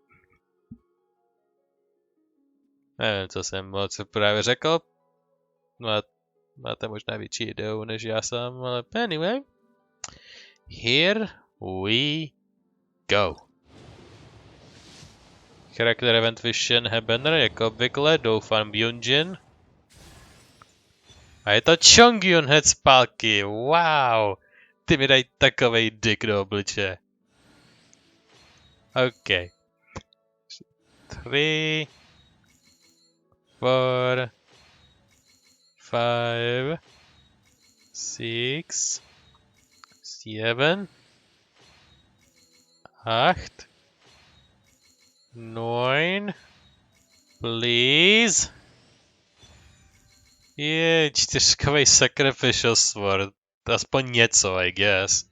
Nevím, co jsem moc právě řekl. Máte možná větší ideu než já sám, ale anyway. Here we go. Charakter Event Vision Hebener, jako obvykle, doufám Byunjin. A je to Chongyun hned zpátky, wow! Ty mi dají takovej dick do obliče. OK. 3, 4, 5, 6, 7, 8, 9, please. Je 4kovej sacrificial sword. Aspoň něco, I guess.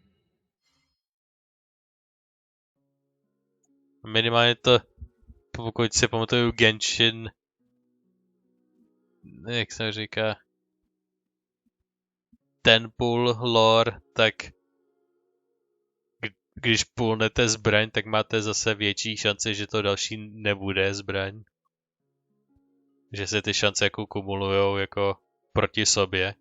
Minimálně to, pokud si pamatuju Genshin, jak se říká, ten půl lore, tak když půlnete zbraň, tak máte zase větší šanci, že to další nebude zbraň. Že se ty šance jako kumulujou jako proti sobě.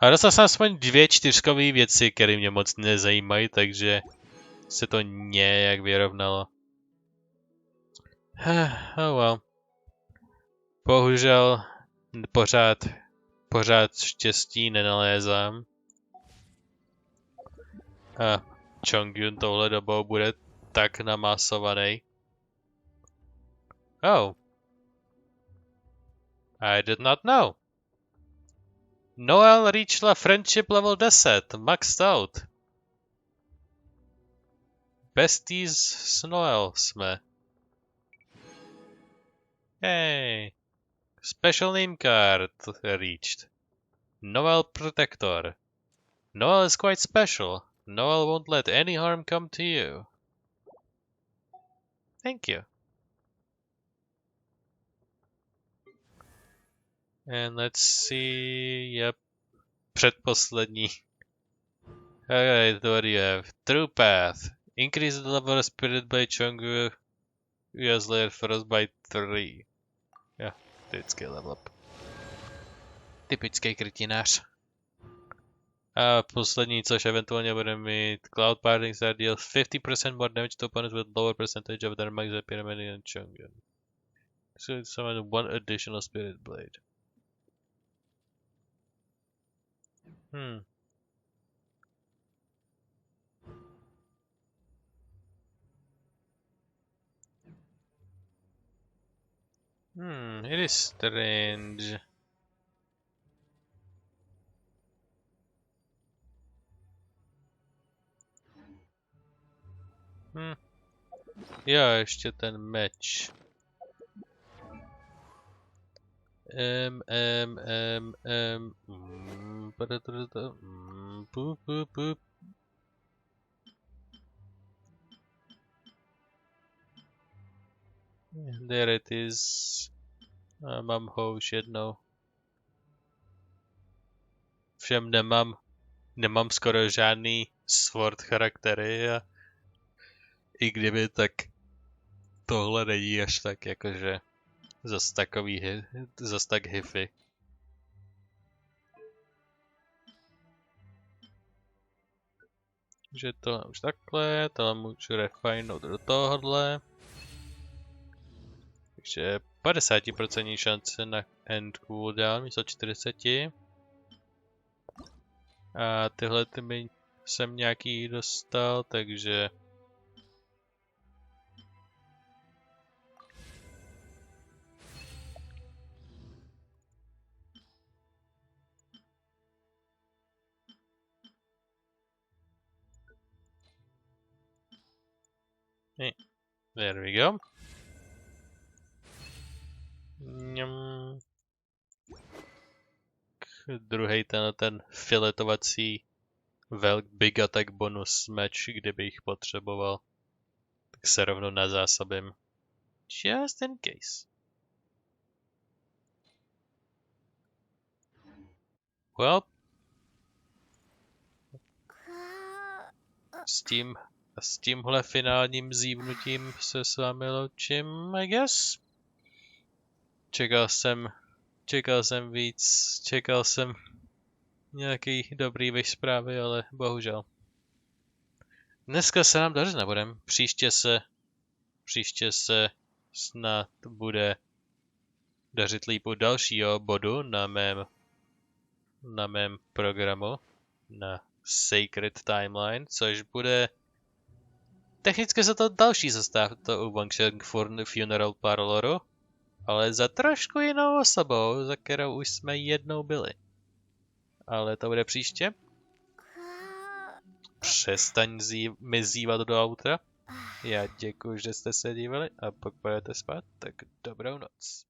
A dostal jsem aspoň 2 4kové věci, které mě moc nezajímají, takže se to nějak vyrovnalo. Oh well. Bohužel pořád štěstí nenalézám. A Chongyun touhle dobou bude tak namasovaný. Oh. I did not know. Noel reachla friendship level 10, maxed out. Besties s Noel jsme. Hey. Special name card reached. Noel Protector. Noel is quite special. Noel won't let any harm come to you. Thank you. And let's see, yep, předposlední. Alright, what do you have? True Path. Increase the level of Spirit by Chongu years later first by 3. Yeah, vždycky level up. Typický krytinář. A poslední, což eventuálně bude mít Cloud Parting that deals 50% more damage to opponents with lower percentage of their max pyramid and Chongu. So summon 1 additional Spirit Blade. It is strange. Jo, ještě ten meč. There it is. A mám ho už jednou. Všem nemám skoro žádný sword charaktery a i kdyby, tak tohle není až tak jakože zas tak hifi. Takže tohle už takhle, tohle můžu refinout do tohohle. Takže 50% šance na end cooldown místo 40. A tyhle jsem nějaký dostal, takže there we go. Druhý ten filetovací big attack bonus meč, kdybych potřeboval, tak se rovnou nazásobím. Just in case. Well, s tímhle finálním zívnutím se s vámi loučím, I guess. Čekal jsem víc, čekal jsem nějaký dobrý zprávy, ale bohužel. Dneska se nám dařit nebudem, příště se snad bude dařit líp u dalšího bodu na mém programu, na Sacred Timeline, což bude technicky za to další zastávka u Wangsheng Funeral Parloru, ale za trošku jinou osobou, za kterou už jsme jednou byli. Ale to bude příště. Přestaň mi zývat do auta. Já děkuji, že jste se dívali a pokud budete spát, tak dobrou noc.